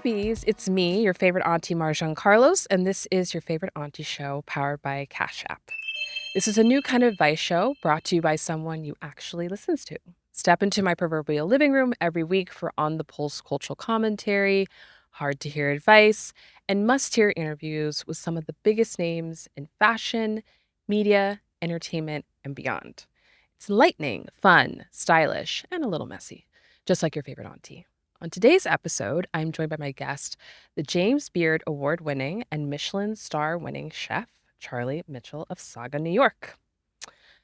babies. It's me, your favorite auntie, Marjon Carlos, and this is your favorite auntie show powered by Cash App. This is a new kind of advice show brought to you by someone you actually listens to. Step into my proverbial living room every week for on-the-pulse cultural commentary, hard-to-hear advice, and must-hear interviews with some of the biggest names in fashion, media, entertainment, and beyond. It's enlightening, fun, stylish, and a little messy, just like your favorite auntie. On today's episode, I'm joined by my guest, the James Beard Award-winning and Michelin star-winning chef, Charlie Mitchell of Saga, New York.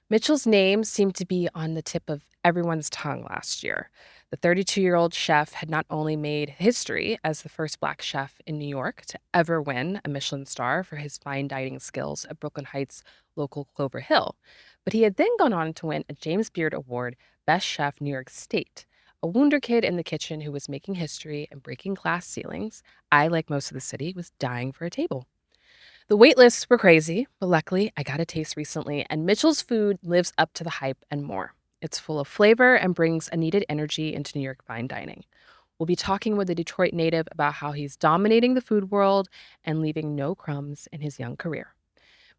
Mitchell's name seemed to be on the tip of everyone's tongue last year. The 32-year-old chef had not only made history as the first Black chef in New York to ever win a Michelin star for his fine dining skills at Brooklyn Heights' local Clover Hill, but he had then gone on to win a James Beard Award Best Chef New York State. A wunderkid in the kitchen who was making history and breaking glass ceilings, I, like most of the city, was dying for a table. The wait lists were crazy, but luckily I got a taste recently, and Mitchell's food lives up to the hype and more. It's full of flavor and brings a needed energy into New York fine dining. We'll be talking with a Detroit native about how he's dominating the food world and leaving no crumbs in his young career.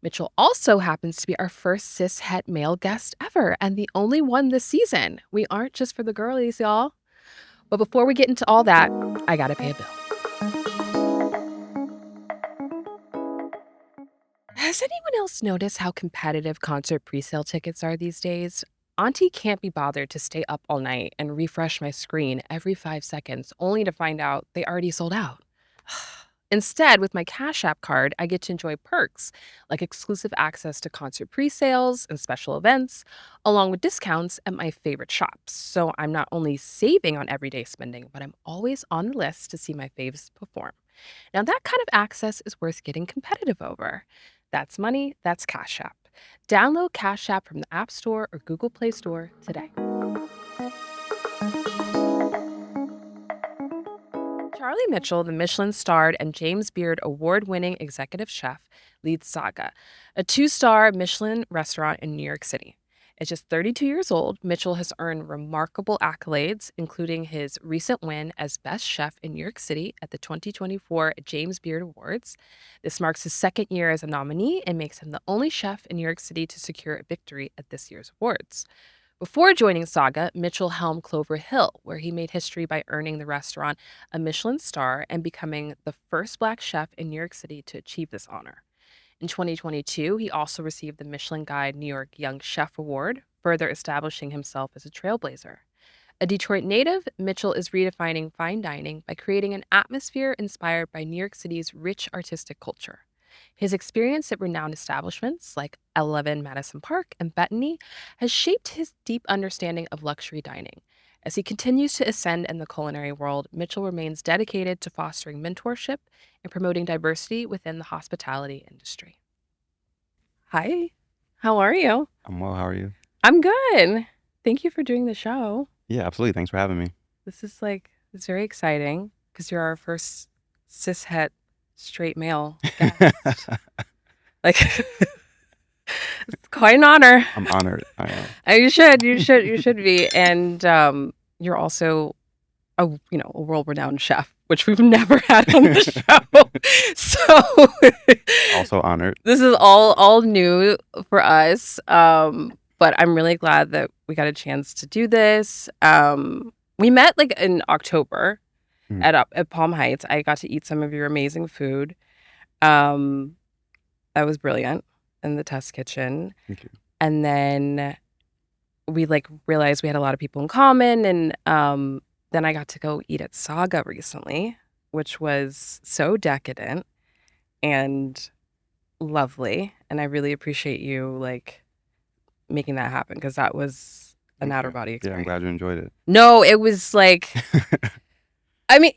Mitchell also happens to be our first cishet male guest ever, and the only one this season. We aren't just for the girlies, y'all. But before we get into all that, I gotta pay a bill. Has anyone else noticed how competitive concert presale tickets are these days? Auntie can't be bothered to stay up all night and refresh my screen every 5 seconds, only to find out they already sold out. Instead, with my Cash App card, I get to enjoy perks like exclusive access to concert presales and special events, along with discounts at my favorite shops. So I'm not only saving on everyday spending, but I'm always on the list to see my faves perform. Now, that kind of access is worth getting competitive over. That's money, that's Cash App. Download Cash App from the App Store or Google Play Store today. Charlie Mitchell, the Michelin-starred and James Beard Award-winning executive chef, leads Saga, a 2-star Michelin restaurant in New York City. At just 32 years old, Mitchell has earned remarkable accolades, including his recent win as Best Chef in New York City at the 2024 James Beard Awards. This marks his second year as a nominee and makes him the only chef in New York City to secure a victory at this year's awards. Before joining Saga, Mitchell helmed Clover Hill, where he made history by earning the restaurant a Michelin star and becoming the first Black chef in New York City to achieve this honor. In 2022, he also received the Michelin Guide New York Young Chef Award, further establishing himself as a trailblazer. A Detroit native, Mitchell is redefining fine dining by creating an atmosphere inspired by New York City's rich artistic culture. His experience at renowned establishments like 11 Madison Park and Bethany has shaped his deep understanding of luxury dining. As he continues to ascend in the culinary world, Mitchell remains dedicated to fostering mentorship and promoting diversity within the hospitality industry. Hi, how are you? I'm well. How are you? I'm good. Thank you for doing the show. Yeah, absolutely. Thanks for having me. It's very exciting because you're our first cishet straight male guest. Like, it's quite an honor. I'm honored. I am. You should be. And you're also a world-renowned chef, which we've never had on the show. So Also honored. This is all new for us. But I'm really glad that we got a chance to do this. We met like in October at Palm Heights. I got to eat some of your amazing food. That was brilliant in the test kitchen. Thank you. And then we realized we had a lot of people in common, and then I got to go eat at Saga recently, which was so decadent and lovely. And I really appreciate you making that happen, because that was an outer body experience. Yeah, I'm glad you enjoyed it. No, it was I mean,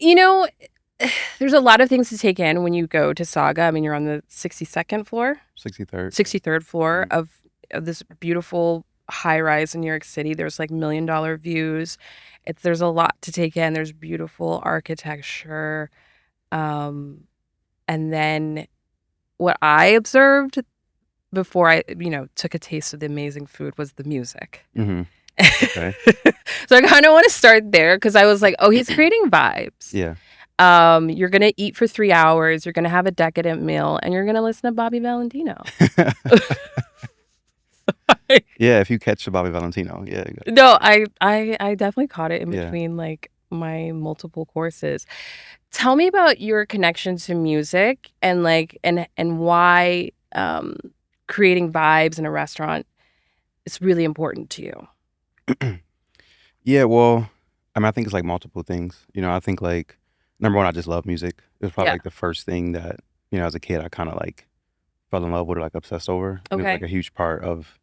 there's a lot of things to take in when you go to Saga. I mean, you're on the 62nd floor? 63rd floor of this beautiful high-rise in New York City. There's $1 million views. There's a lot to take in. There's beautiful architecture. And then what I observed before I, took a taste of the amazing food was the music. Mm-hmm. Okay. So I kind of want to start there, because I was like, oh, he's creating vibes. Yeah. You're gonna eat for 3 hours, you're gonna have a decadent meal, and you're gonna listen to Bobby Valentino. Yeah, if you catch the Bobby Valentino, yeah. No, I definitely caught it in Yeah. between like my multiple courses. Tell me about your connection to music and like and why creating vibes in a restaurant is really important to you. Yeah, well, I mean, I think it's like multiple things. I think like number one, I just love music. It was probably Yeah. like the first thing that, as a kid, I kind of like fell in love with or like obsessed over. And it was Okay. like a huge part of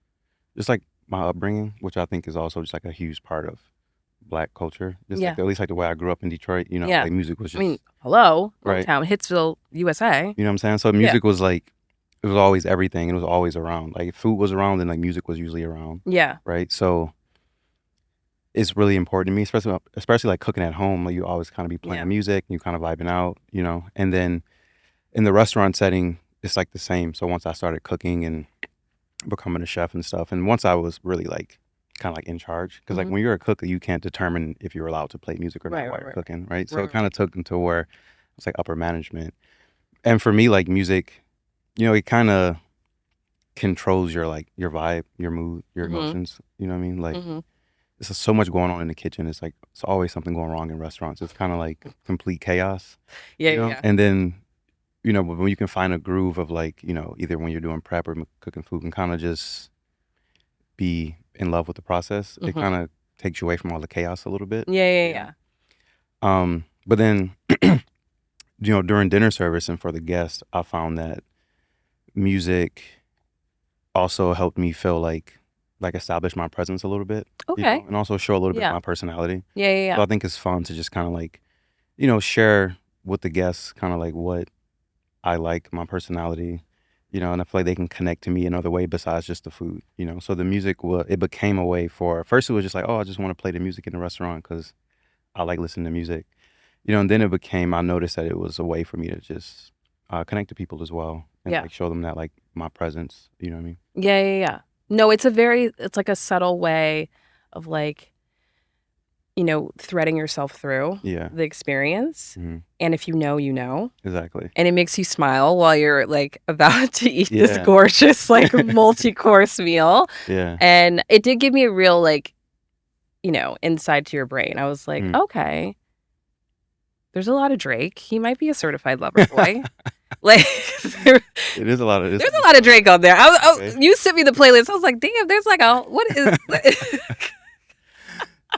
just like my upbringing, which I think is also just like a huge part of Black culture. Just Yeah. like at least like the way I grew up in Detroit, Yeah. like music was I mean, just hello, right. Motown, Hitsville, USA. You know what I'm saying? So music was like, it was always everything. It was always around. Like if food was around, then like music was usually around. Yeah. Right. So it's really important to me, especially like cooking at home. Like you always kind of be playing music, and you kind of vibing out, And then in the restaurant setting, it's like the same. So once I started cooking and becoming a chef and stuff, and once I was really like kind of like in charge, because like when you're a cooker, you can't determine if you're allowed to play music or not while you're cooking, right? So it kind of took into where it's like upper management, and for me, like music, it kind of controls your like your vibe, your mood, your emotions. You know what I mean? Like there's just so much going on in the kitchen. It's like it's always something going wrong in restaurants. It's kind of like complete chaos. Yeah. And then but when you can find a groove of like either when you're doing prep or cooking food, and kind of just be in love with the process, it kind of takes you away from all the chaos a little bit. Yeah. But then during dinner service and for the guests, I found that music also helped me feel like establish my presence a little bit. Okay. And also show a little bit of my personality. Yeah. So I think it's fun to just kind of like share with the guests kind of like what I like, my personality, and I feel like they can connect to me another way besides just the food, So the music, it became a way for, first it was just like, oh, I just want to play the music in the restaurant because I like listening to music, and then it became, I noticed that it was a way for me to just connect to people as well and like show them that like my presence, you know what I mean? Yeah. No, it's like a subtle way of like, threading yourself through the experience. And if you know, you know. Exactly. And it makes you smile while you're like about to eat this gorgeous, like multi-course meal. Yeah. And it did give me a real like, insight to your brain. I was like, okay, there's a lot of Drake. He might be a certified lover boy. Like it is a lot of there's a lot of Drake on there. You sent me the playlist. I was like, damn, there's like a what is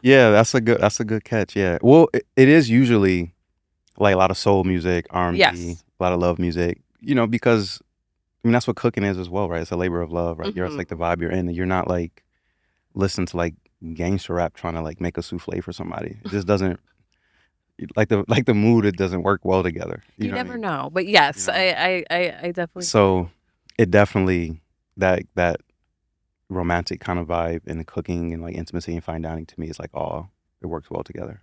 Yeah, that's a good catch. Yeah. Well, it is usually like a lot of soul music, R&B, a lot of love music, because I mean that's what cooking is as well, right? It's a labor of love, right? It's like the vibe you're in, and you're not like listening to like gangster rap trying to like make a souffle for somebody. It just doesn't like the mood. It doesn't work well together. You never know, but yes, I definitely. So it definitely that romantic kind of vibe in the cooking and like intimacy and fine dining to me is like it works well together.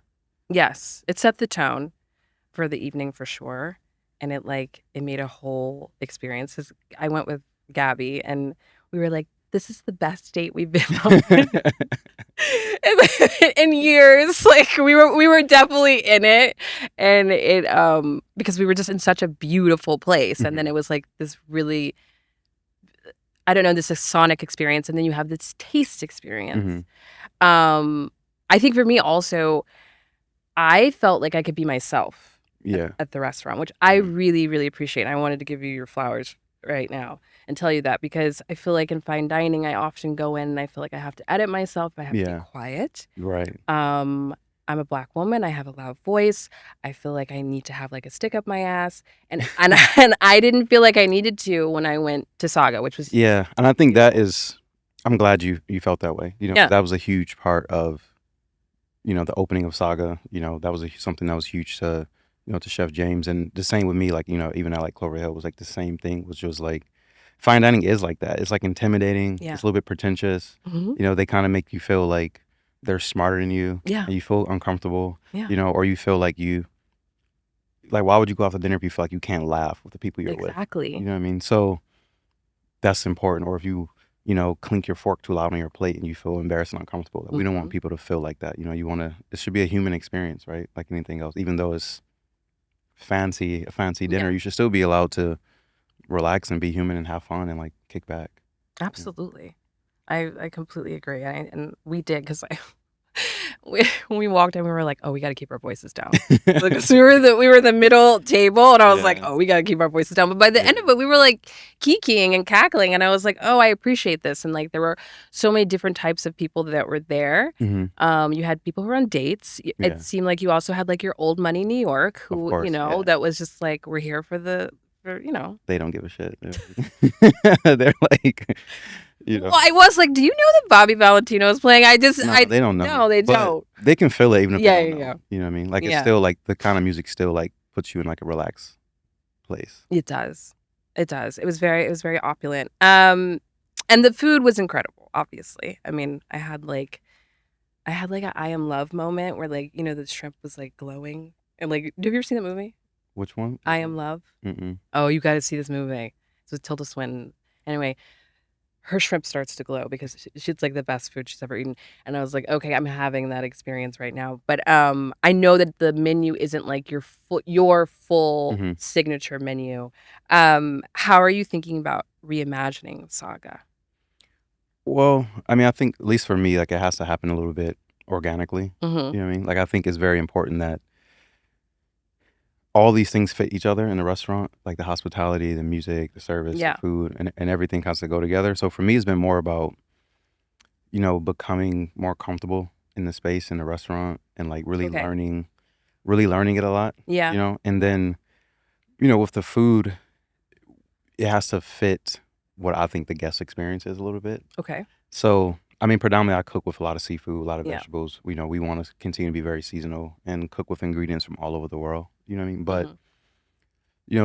Yes, it set the tone for the evening for sure, and it made a whole experience. 'Cause I went with Gabby and we were like, this is the best date we've been on in years. Like we were definitely in it, and it because we were just in such a beautiful place, and then it was like this really, I don't know, this sonic experience, and then you have this taste experience. I think for me also, I felt like I could be myself at the restaurant, which I really, really appreciate. And I wanted to give you your flowers right now and tell you that, because I feel like in fine dining, I often go in and I feel like I have to edit myself. I have to be quiet. Right. I'm a Black woman. I have a loud voice. I feel like I need to have like a stick up my ass. And I didn't feel like I needed to when I went to Saga, which was and I think that is, I'm glad you felt that way. That was a huge part of the opening of Saga. That was something that was huge to to Chef James, and the same with me. Like even at like Clover Hill was like the same thing, which was like fine dining is like that. It's like intimidating. It's a little bit pretentious. They kind of make you feel like they're smarter than you. And you feel uncomfortable. Or you feel like why would you go out to dinner if you feel like you can't laugh with the people you're with? Exactly. You know what I mean? So that's important. Or if you clink your fork too loud on your plate and you feel embarrassed and uncomfortable. We don't want people to feel like that. It should be a human experience, right? Like anything else, even though it's a fancy dinner. You should still be allowed to relax and be human and have fun and like kick back. Absolutely. I completely agree. And we did, because when we walked in, we were like, oh, we got to keep our voices down. Because we were the middle table, and I was like, oh, we got to keep our voices down. But by the end of it, we were like kikiing and cackling, and I was like, oh, I appreciate this. And like, there were so many different types of people that were there. You had people who were on dates. It seemed like you also had like your old money New York, who, course, that was just like, we're here for they don't give a shit. They're like, Well, I was like, do you know that Bobby Valentino is playing? They don't know. No, they don't. They can feel it even if they don't know. Yeah. You know what I mean? Like, it's still like the kind of music still like puts you in like a relaxed place. It does. It was very opulent. And the food was incredible, obviously. I mean, I had like an I am love moment where like, the shrimp was like glowing. And like, have you ever seen that movie? Which one? I Am Love? Mm-mm. Oh, you got to see this movie. It's with Tilda Swinton. Anyway, her shrimp starts to glow because she's like the best food she's ever eaten. And I was like, okay, I'm having that experience right now. But I know that the menu isn't like your full signature menu. How are you thinking about reimagining Saga? Well, I mean, I think at least for me, like, it has to happen a little bit organically. You know what I mean? Like, I think it's very important that all these things fit each other in the restaurant, like the hospitality, the music, the service, the food, and everything has to go together. So for me, it's been more about, becoming more comfortable in the space in the restaurant and like really learning it a lot. Yeah. And then, with the food, it has to fit what I think the guest experience is a little bit. Okay. So, I mean, predominantly I cook with a lot of seafood, a lot of vegetables. We want to continue to be very seasonal and cook with ingredients from all over the world. You know what I mean? But,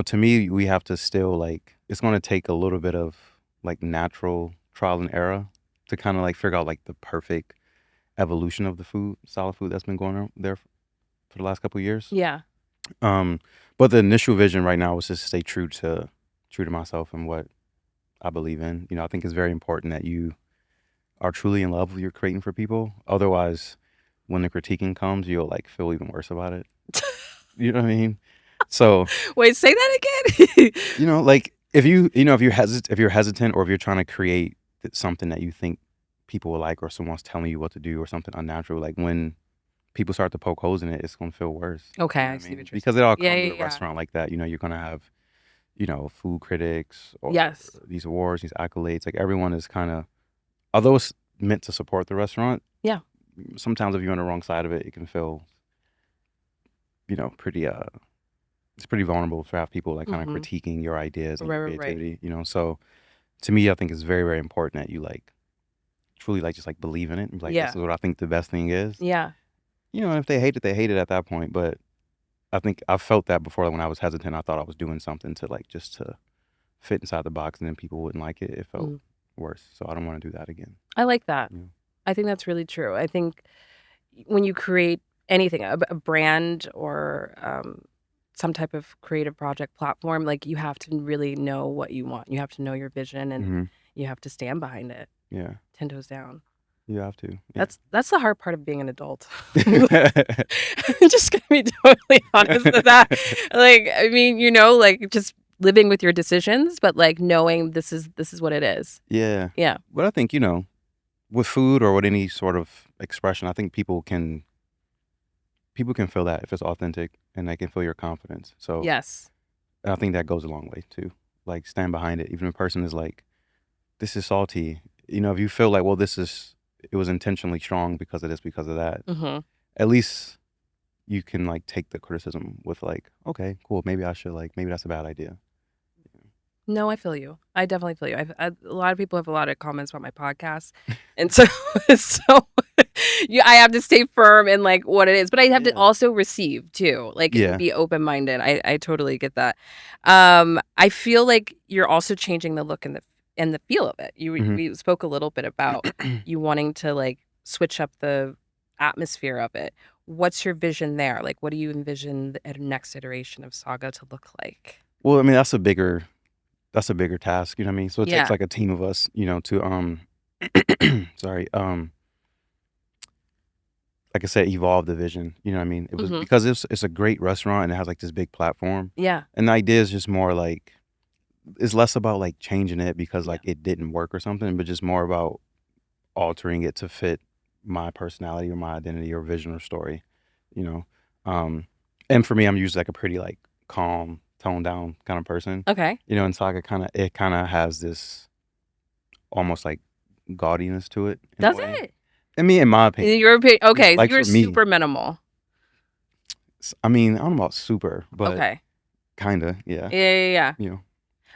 to me, we have to still like, it's going to take a little bit of like natural trial and error to kind of like figure out like the perfect evolution of the style of food that's been going on there for the last couple of years. Yeah. But the initial vision right now is just stay true to myself and what I believe in. I think it's very important that you are truly in love with what you're creating for people. Otherwise, when the critiquing comes, you'll like feel even worse about it. You know what I mean? So wait, say that again. Like if you're hesitant or if you're trying to create something that you think people will like, or someone's telling you what to do or something unnatural, like when people start to poke holes in it, it's gonna feel worse. Okay, I see what you're saying. Because it all comes to a restaurant like that. You're gonna have, food critics or these awards, these accolades. Like everyone is kind of, although it's meant to support the restaurant, sometimes if you're on the wrong side of it, it can feel, pretty it's pretty vulnerable to have people like kind of critiquing your ideas and creativity. So to me, I think it's very, very important that you like truly like just like believe in it and be like, this is what I think the best thing is. Yeah. And if they hate it, they hate it at that point. But I think I felt that before, like, when I was hesitant, I thought I was doing something to like just to fit inside the box, and then people wouldn't like it. It felt worse. So I don't want to do that again. I like that. I think that's really true. I think when you create anything, a brand or some type of creative project platform, like you have to really know what you want. You have to know your vision, and you have to stand behind it. Yeah. 10 toes down. You have to. Yeah. That's the hard part of being an adult. I'm just gonna be totally honest with that. Like, I mean, like just living with your decisions, but like knowing this is what it is. Yeah. Yeah. But I think, with food or with any sort of expression, I think people can feel that if it's authentic, and they can feel your confidence. So yes, I think that goes a long way too. Like, stand behind it. Even if a person is like, this is salty, if you feel like, well, it was intentionally strong because of this, because of that, at least you can like take the criticism with like, okay, cool, maybe I should maybe that's a bad idea. No, I feel you. I definitely feel you. A lot of people have a lot of comments about my podcast, and so I have to stay firm in like what it is, but I have to also receive too, like be open minded. I totally get that. I feel like you're also changing the look and the feel of it. We spoke a little bit about you wanting to like switch up the atmosphere of it. What's your vision there? Like, what do you envision the next iteration of Saga to look like? Well, I mean, that's a bigger task, you know what I mean? So it takes like a team of us, to like like I said, evolve the vision. You know what I mean? It was because it's a great restaurant and it has like this big platform. Yeah. And the idea is just more like, it's less about like changing it because like it didn't work or something, but just more about altering it to fit my personality or my identity or vision or story, you know. And for me, I'm usually like a pretty like calm, toned down kind of person. Okay. You know, and so it kind of has this almost like gaudiness to it in a Does way. it? I mean, in my In opinion. your opinion, okay, Like you're for me, super minimal. I mean, I don't know about super, but Okay. kind of, yeah. Yeah. You know,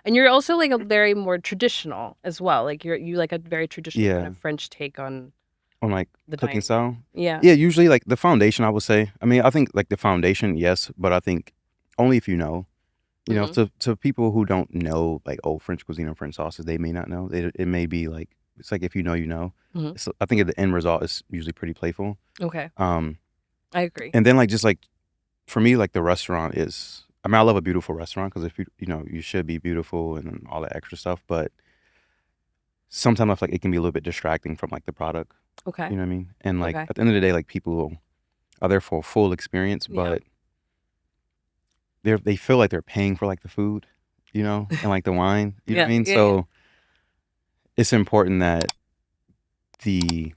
And you're also like a very more traditional as well. Like you like a very traditional kind yeah, of French take on on like the cooking dining. style. Yeah. Yeah, usually like the foundation, I would say. I mean, I think like the foundation, yes, but I think only if you know. You know, to people who don't know like French cuisine or French sauces, they may not know. It may be like, it's like if you know, you know. So I think the end result is usually pretty playful. Okay. I agree. And then like just like for me, like the restaurant is. I mean, I love a beautiful restaurant because if you know you should be beautiful and all that extra stuff, but sometimes I feel like it can be a little bit distracting from like the product. Okay. You know what I mean? And like Okay. at the end of the day, like people are there for a full experience, but they feel like they're paying for like the food, you know, and like the wine. You know what I mean? So it's important that the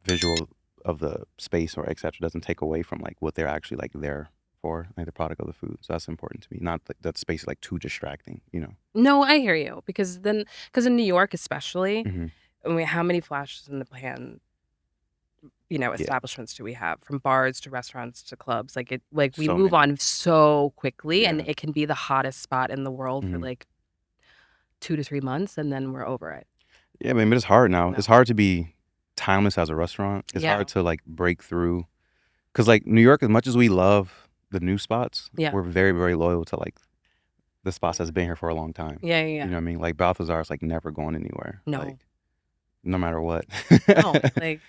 visual of the space or etc. doesn't take away from like what they're actually like there for, like the product of the food. So that's important to me. Not that space is like too distracting, you know. No, I hear you because in New York especially, Mm-hmm. I mean, how many flashes in the pan, establishments do we have, from bars to restaurants to clubs? Like we So move many. on so quickly, and Yeah. it can be the hottest spot in the world for Mm-hmm. like 2 to 3 months, and then we're over it. Yeah, I mean, but it's hard now. No. It's hard to be timeless as a restaurant. It's Yeah. hard to like break through because like New York, as much as we love the new spots, Yeah. we're very, very loyal to like the spots that's been here for a long time. Yeah. You know what I mean? Like Balthazar is like never going anywhere. No. Like no matter what. No. Like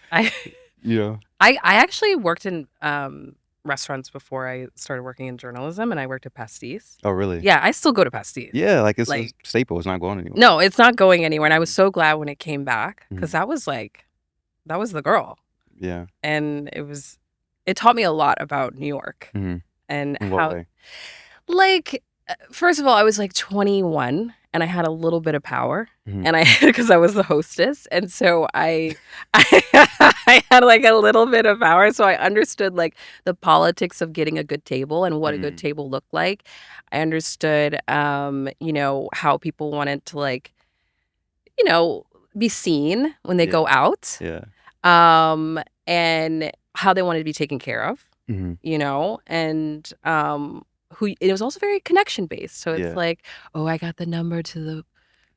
Yeah. I actually worked in restaurants before I started working in journalism, and I worked at Pastis. Oh, really? Yeah, I still go to Pastis. Yeah, like it's a Like, staple. It's not going anywhere. no, it's not going anywhere, and I was so glad when it came back because Mhm. that was the girl, Yeah. and it taught me a lot about New York Mhm. and In what how, way? like, first of all, I was like 21 and I had a little bit of power, Mhm. and because I was the hostess, and so I had like a little bit of power, so I understood like the politics of getting a good table and what a good table looked like. I understood, how people wanted to like, be seen when they go out, Yeah. and how they wanted to be taken care of, Mhm. and it was also very connection based. So it's Yeah. like, oh, I got the number to the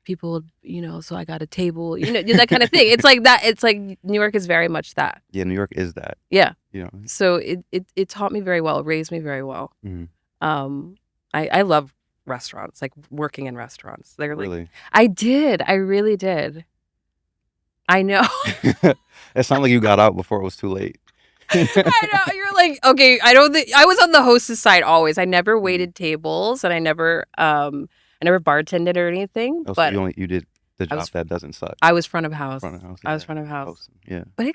people, so I got a table, that kind of thing. It's like that. It's like New York is very much that. Yeah, New York is that. Yeah. You know. So it taught me very well, raised me very well. Mhm. I love restaurants, like working in restaurants. They're like, Really? I really did. I know. It sounded like you got out before it was too late. I know. You're like, okay, I don't think I was on the hostess side always. I never waited tables, and I never bartended or anything. Oh, so But you did the I job was that doesn't suck. I was front of house. Front of house. I was Yeah. front of house. Hosting. Yeah. But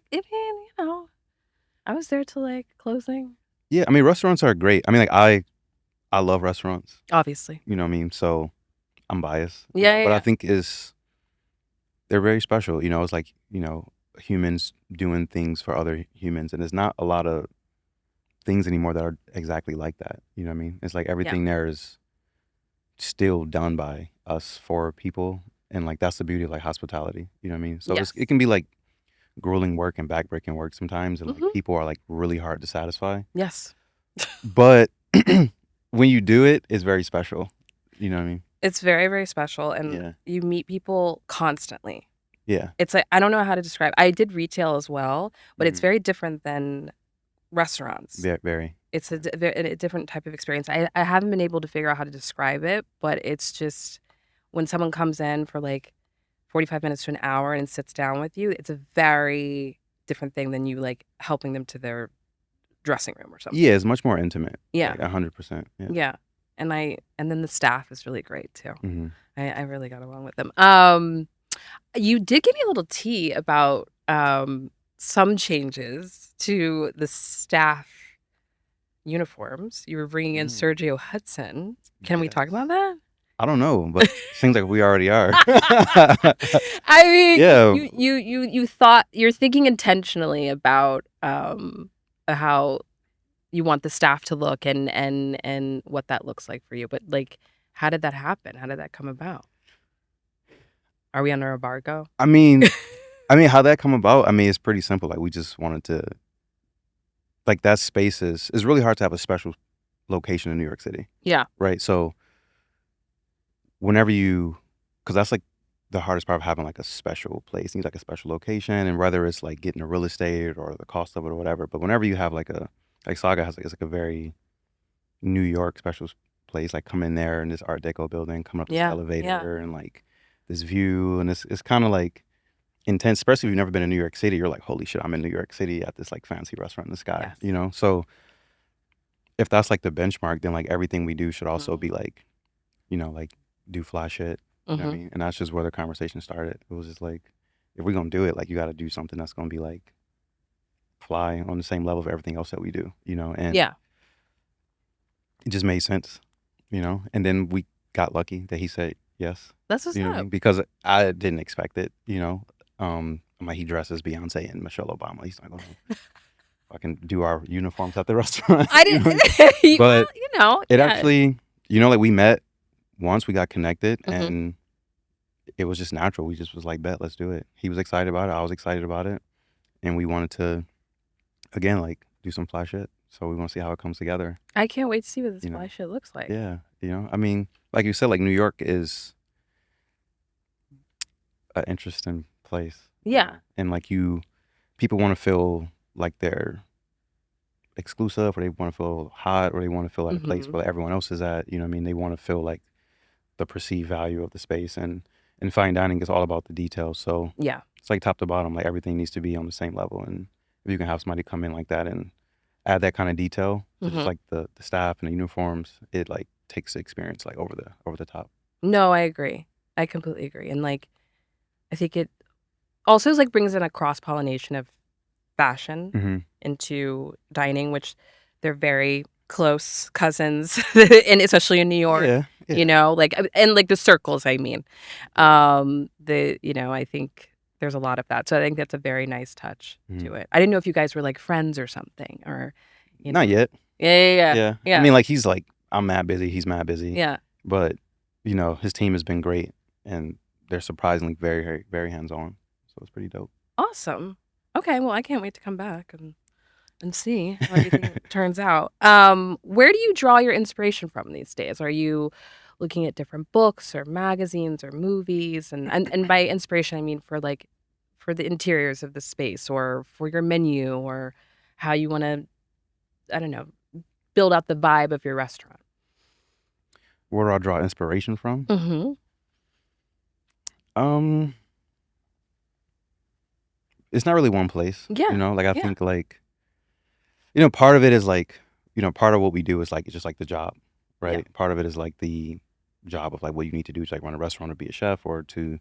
I was there till like closing. Yeah, I mean restaurants are great. I mean like I love restaurants. Obviously. You know what I mean? So I'm biased. Yeah, But I yeah. think they're very special. You know, it's like, humans doing things for other humans. And there's not a lot of things anymore that are exactly like that. You know what I mean? It's like everything there is still done by us for people. And like that's the beauty of like hospitality. You know what I mean? So Yes. it can be like grueling work and backbreaking work sometimes. And like Mhm. people are like really hard to satisfy. Yes. But when you do it, it's very special. You know what I mean? It's very, very special, and Yeah. you meet people constantly. Yeah. It's like, I don't know how to describe. I did retail as well, but it's Mhm. very different than restaurants. Very. It's a different type of experience. I haven't been able to figure out how to describe it, but it's just when someone comes in for like 45 minutes to an hour and sits down with you, it's a very different thing than you like helping them to their dressing room or something. Yeah, it's much more intimate. Yeah. Like 100%. Yeah. Yeah. And then the staff is really great too. Mm-hmm. I really got along with them. You did give me a little tea about some changes to the staff uniforms. You were bringing in Sergio Hudson. Can we talk about that? I don't know, but seems like we already are. I mean, Yeah. you thought you're thinking intentionally about how you want the staff to look and what that looks like for you. But like, how did that happen? How did that come about? Are we under embargo? I mean, how that come about? I mean, it's pretty simple. Like we just wanted to, like that space is really hard to have a special location in New York City. Yeah. Right. So whenever because that's like the hardest part of having like a special place. You need like a special location, and whether it's like getting a real estate or the cost of it or whatever. But whenever you have like Saga has it's like a very New York special place. Like come in there in this Art Deco building, coming up this elevator and like this view, and it's kind of like intense, especially if you've never been in New York City. You're like, holy shit, I'm in New York City at this like fancy restaurant in the sky, you know? So if that's like the benchmark, then like everything we do should also be like, you know, like do fly shit. You know what I mean? And that's just where the conversation started. It was just like, if we're gonna do it, like you gotta do something that's gonna be like fly on the same level of everything else that we do, you know? And it just made sense, you know? And then we got lucky that he said yes. That's what's you know what I mean? Because I didn't expect it, you know? I'm like, he dresses Beyonce and Michelle Obama. He's not going to fucking do our uniforms at the restaurant. I didn't, but well, you know, it actually, you know, like we met once, we got connected, and it was just natural. We just was like, bet, let's do it. He was excited about it. I was excited about it. And we wanted to, again, like do some fly shit. So we want to see how it comes together. I can't wait to see what this fly shit looks like. Yeah. You know, I mean, like you said, like New York is an interesting place. Yeah. And like people want to feel like they're exclusive, or they want to feel hot, or they want to feel at a place where everyone else is at. You know what I mean? They want to feel like the perceived value of the space. And fine dining is all about the details. So yeah, it's like top to bottom, like everything needs to be on the same level. And if you can have somebody come in like that and add that kind of detail to just like the staff and the uniforms, it like takes the experience like over the top. No, I agree. I completely agree. And like, I think it also is like brings in a cross-pollination of fashion into dining, which they're very close cousins, and especially in New York, you know, like, and like the circles, I mean, you know, I think there's a lot of that. So I think that's a very nice touch to it. I didn't know if you guys were like friends or something, or, you know. Not yet. Yeah. I mean, like he's like, I'm mad busy. He's mad busy. Yeah. But, you know, his team has been great, and they're surprisingly very, very, very hands-on. So it's pretty dope. Awesome. Okay, well, I can't wait to come back and see how everything turns out. Where do you draw your inspiration from these days? Are you looking at different books or magazines or movies? And by inspiration, I mean for the interiors of the space, or for your menu, or how you want to, I don't know, build out the vibe of your restaurant. Where do I draw inspiration from? It's not really one place. Yeah. You know, like I think like, you know, part of it is like, you know, part of what we do is like, it's just like the job, right? Yeah. Part of it is like the job of like what you need to do to like run a restaurant or be a chef or to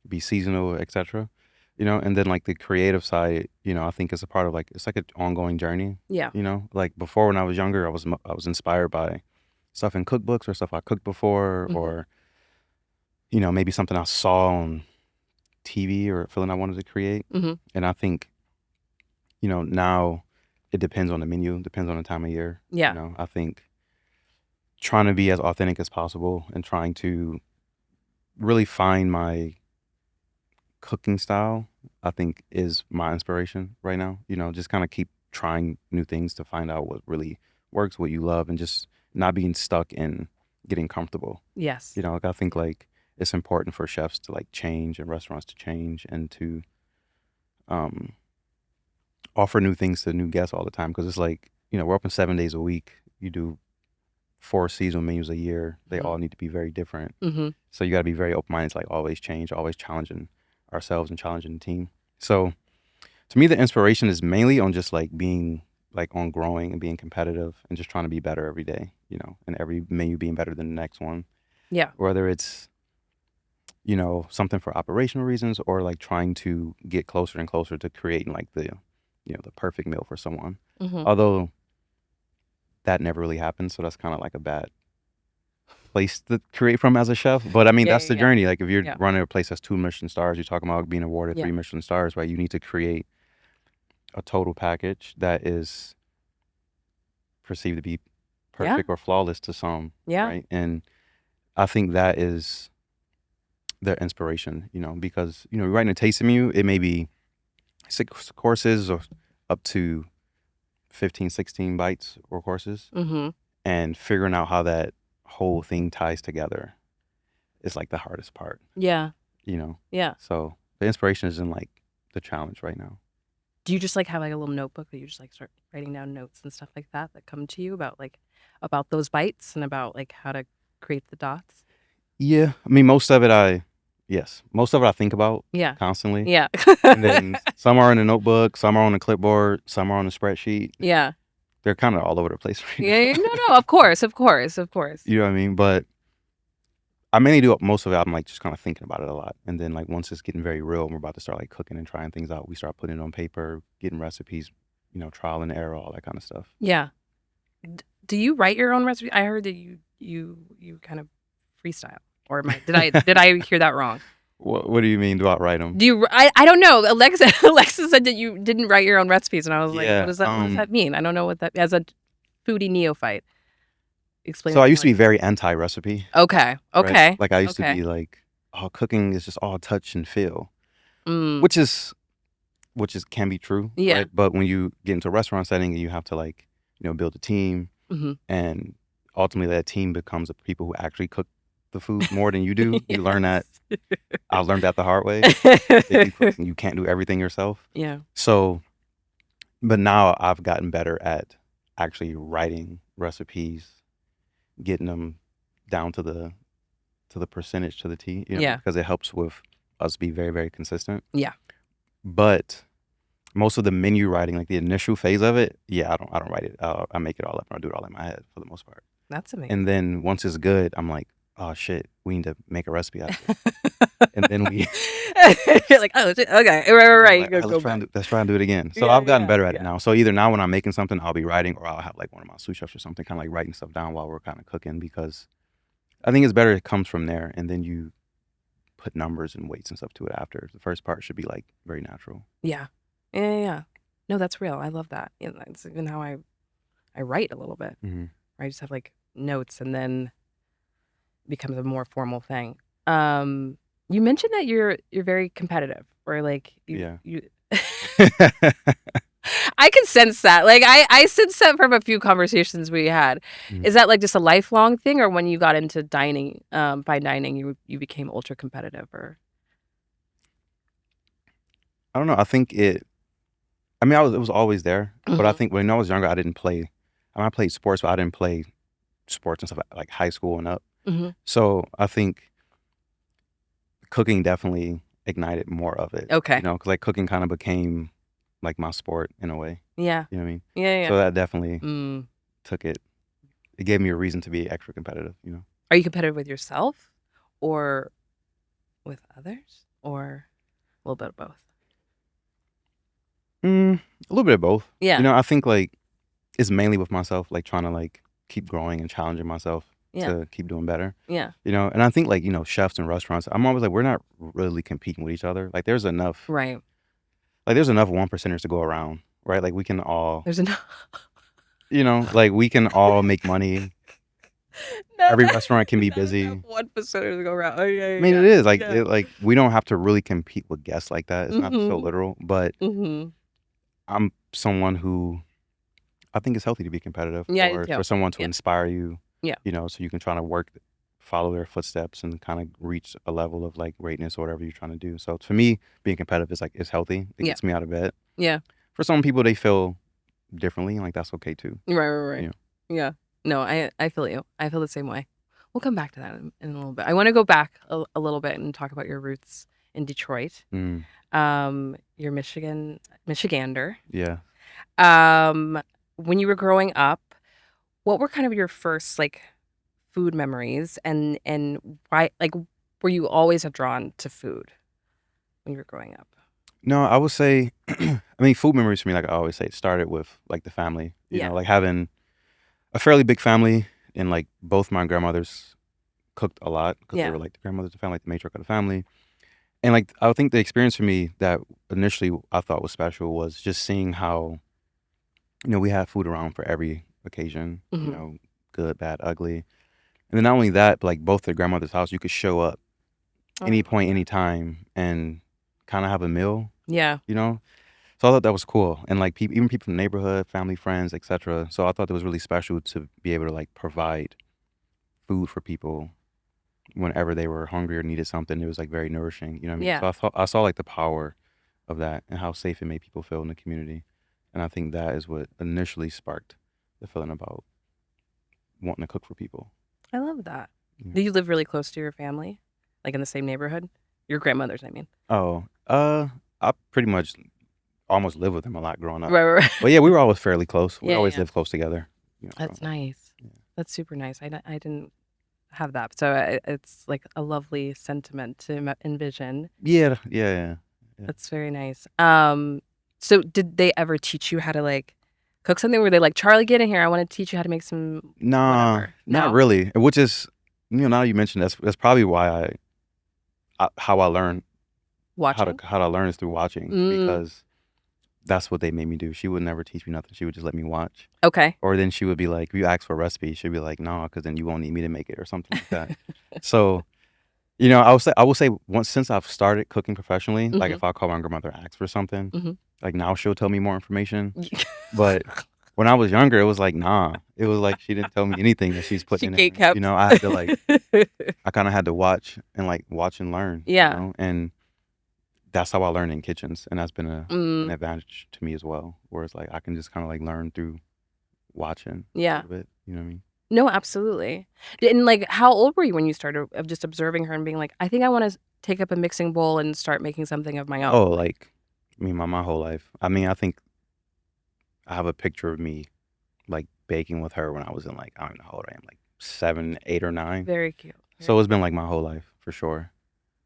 be seasonal, etc. You know, and then like the creative side, you know, I think is a part of like, it's like an ongoing journey. Yeah. You know, like before when I was younger, I was inspired by stuff in cookbooks or stuff I cooked before, or, you know, maybe something I saw on TV or a feeling I wanted to create. And I think, you know, now it depends on the menu, depends on the time of year. Yeah. You know, I think trying to be as authentic as possible and trying to really find my cooking style, I think is my inspiration right now. You know, just kind of keep trying new things to find out what really works, what you love, and just not being stuck in getting comfortable. Yes. You know, like I think like it's important for chefs to like change and restaurants to change and to offer new things to new guests all the time, because it's like, you know, we're open 7 days a week. You do 4 seasonal menus a year. They all need to be very different. So you got to be very open-minded to like always change, always challenging ourselves and challenging the team. So to me, the inspiration is mainly on just like being like on growing and being competitive and just trying to be better every day, you know, and every menu being better than the next one. Yeah. Whether it's you know, something for operational reasons or like trying to get closer and closer to creating like the, you know, the perfect meal for someone. Mm-hmm. Although that never really happens, so that's kind of like a bad place to create from as a chef. But I mean, Yeah, that's the yeah, journey. Like if you're yeah, running a place that's 2 Michelin stars, you're talking about being awarded yeah, 3 Michelin stars, right? You need to create a total package that is perceived to be yeah, perfect or flawless to some, yeah. right? And I think that is their inspiration, you know, because, you know, writing a tasting menu, it may be 6 courses or up to 15, 16 bites or courses. Mm-hmm. And figuring out how that whole thing ties together is like the hardest part, Yeah, you know? yeah. So the inspiration is in like the challenge right now. Do you just like have like a little notebook that you just like start writing down notes and stuff like that come to you about those bites and about like how to create the dots? Yeah. I mean, most of it I think about Yeah. constantly. Yeah. And then some are in a notebook, some are on a clipboard, some are on a spreadsheet. Yeah. They're kind of all over the place right Yeah. now. No, of course, of course, of course. You know what I mean? But I mainly do most of it. I'm like just kind of thinking about it a lot. And then like once it's getting very real and we're about to start like cooking and trying things out, we start putting it on paper, getting recipes, you know, trial and error, all that kind of stuff. Yeah. Do you write your own recipe? I heard that you kind of freestyle. Or did I hear that wrong? What do you mean? Do I write them? Do you? I don't know. Alexa said that you didn't write your own recipes, and I was like, Yeah. what does that mean? I don't know what that. As a foodie neophyte, explain. So It I to me used to be like very anti-recipe. okay, okay, Right? Like I used to okay. be like, oh, cooking is just all touch and feel, Mm, which is can be true, yeah. right? But when you get into a restaurant setting and you have to like, you know, build a team, Mm-hmm. and ultimately that team becomes the people who actually cook the food more than you do. You learn that. I learned that the hard way. You can't do everything yourself. Yeah. So, but now I've gotten better at actually writing recipes, getting them down to the percentage to the T, you know, Yeah. because it helps with us be very, very consistent. Yeah. But most of the menu writing, like the initial phase of it, yeah, I don't write it. I make it all up and I do it all in my head for the most part. That's amazing. And then once it's good, I'm like, oh shit, we need to make a recipe out of it. And then we You're like, oh, shit, okay, right. like, all right, let's try and do it again. So Yeah, I've gotten yeah, better at it yeah. now. So either now when I'm making something, I'll be writing, or I'll have like one of my sous chefs or something, kind of like writing stuff down while we're kind of cooking, because I think it's better it comes from there, and then you put numbers and weights and stuff to it after. The first part should be like very natural. Yeah. Yeah. No, that's real. I love that. You know, that's even how I write a little bit. Mm-hmm. I just have like notes, and then it becomes a more formal thing. You mentioned that you're very competitive, or like Yeah. you. I can sense that. Like I sense that from a few conversations we had. Mhm. Is that like just a lifelong thing, or when you got into dining, fine dining, you became ultra competitive, or? I don't know. I think it. I mean, it was always there, but I Mhm. think when I was younger, I didn't play. I mean, I played sports, but I didn't play sports and stuff like high school and up. Mhm. So I think cooking definitely ignited more of it. Okay. You know, because like cooking kind of became like my sport in a way. Yeah. You know what I mean? Yeah. So that definitely Mm. took it. It gave me a reason to be extra competitive. You know. Are you competitive with yourself, or with others, or a little bit of both? A little bit of both. Yeah. You know, I think like it's mainly with myself, like trying to like keep growing and challenging myself Yeah. to keep doing better. Yeah. You know, and I think like, you know, chefs and restaurants, I'm always like, we're not really competing with each other. Like there's enough Right. 1%ers to go around, right? Like we can all, There's enough. you know, like we can all make money. Every restaurant can be busy. 1% to go around. Oh, yeah. I mean, it is like, Yeah. like we don't have to really compete with guests like that. It's not so Mhm. literal, but Mhm. I'm someone who I think it's healthy to be competitive, Yeah, I do or too. for someone to Yeah. inspire you. Yeah. You know, so you can try to follow their footsteps and kind of reach a level of like greatness or whatever you're trying to do. So for me, being competitive is like, it's healthy. It Yeah. gets me out of bed. Yeah. For some people, they feel differently, and like that's okay too. Right. You know? Yeah. No, I feel you. I feel the same way. We'll come back to that in a little bit. I want to go back a little bit and talk about your roots in Detroit. Mm, You're Michigander. yeah. When you were growing up, what were kind of your first like food memories, and why, like, were you always drawn to food when you were growing up? No, I would say, I mean, food memories for me, like I always say, it started with like the family. You know, like having a fairly big family, and like both my grandmothers cooked a lot because they were like the grandmothers of the family, like the matriarch of the family. And like I think the experience for me that initially I thought was special was just seeing how, you know, we had food around for every occasion, you know, good, bad, ugly. And then not only that, but like both their grandmother's house, you could show up any point, any time, and kind of have a meal. Yeah. You know? So I thought that was cool. And like people, even people from the neighborhood, family, friends, etc. So I thought it was really special to be able to like provide food for people whenever they were hungry or needed something. It was like very nourishing. You know what I mean? Yeah. So I saw like the power of that and how safe it made people feel in the community. And I think that is what initially sparked the feeling about wanting to cook for people. I love that. Yeah. Do you live really close to your family? Like in the same neighborhood? Your grandmother's, I mean. Oh, I pretty much almost lived with them a lot growing up. Right. But yeah, we were always fairly close. We Yeah, always yeah. lived close together. You know, That's nice. Yeah. That's super nice. I didn't have that. So it's like a lovely sentiment to envision. Yeah. That's very nice. So did they ever teach you how to like cook something? Were they like, Charlie, get in here. I want to teach you how to make some Nah, whatever. not No? really. Which is, you know, now you mentioned that's probably why how I learned Watching? how to learn is through watching, because that's what they made me do. She would never teach me nothing. She would just let me watch. Okay. Or then she would be like, if you ask for a recipe, she'd be like, no, because then you won't need me to make it or something like that. So, you know, I would say once since I've started cooking professionally, like if I call my grandmother and ask for something, like now she'll tell me more information. But when I was younger, it was like, nah. It was like she didn't tell me anything that she's putting She in there. gatekept. You know, I had to like, I kind of had to watch and learn. Yeah. You know? And that's how I learned in kitchens, and that's been an advantage to me as well. Whereas like I can just kind of like learn through watching. Yeah. A little bit. You know what I mean? No, absolutely. And like, how old were you when you started of just observing her and being like, I think I want to take up a mixing bowl and start making something of my own? Oh, like, I mean, my whole life. I mean, I think I have a picture of me like baking with her when I was in like, I don't know how old I am, like 7, 8, or 9. Very cute. So it's been like my whole life for sure.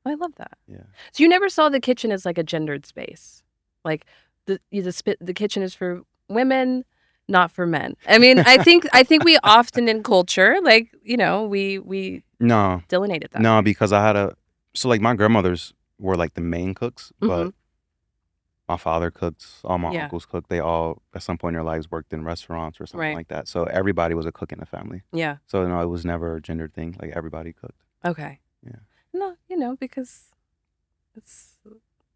I love that. Yeah. So you never saw the kitchen as like a gendered space, like the kitchen is for women, not for men. I mean, I think we often in culture, like, you know, we No, delineated that. no, because I had so like my grandmothers were like the main cooks, but my father cooked, all my uncles cooked. They all at some point in their lives worked in restaurants or something like that. So everybody was a cook in the family. Yeah. So no, it was never a gendered thing. Like everybody cooked. Okay. Yeah. No, you know, because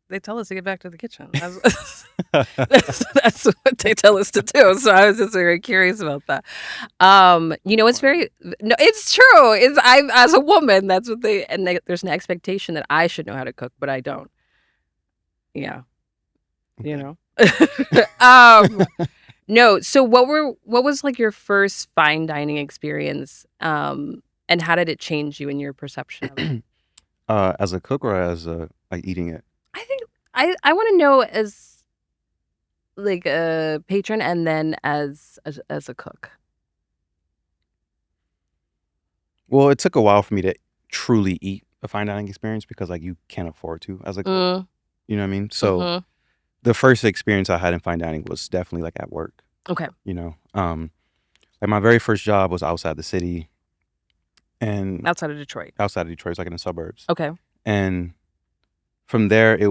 they tell us to get back to the kitchen. That's what they tell us to do. So I was just very curious about that. You know, it's it's true. I'm as a woman, that's what there's an expectation that I should know how to cook, but I don't. Yeah. You know. No. So what was like your first fine dining experience? And how did it change you in your perception of it? As a cook or as like eating it? I think I want to know as like a patron and then as a cook. Well, it took a while for me to truly eat a fine dining experience because like you can't afford to as a cook. You know what I mean? So the first experience I had in fine dining was definitely like at work. Okay. You know, like my very first job was outside the city. And outside of Detroit, it's like in the suburbs. Okay. And from there, it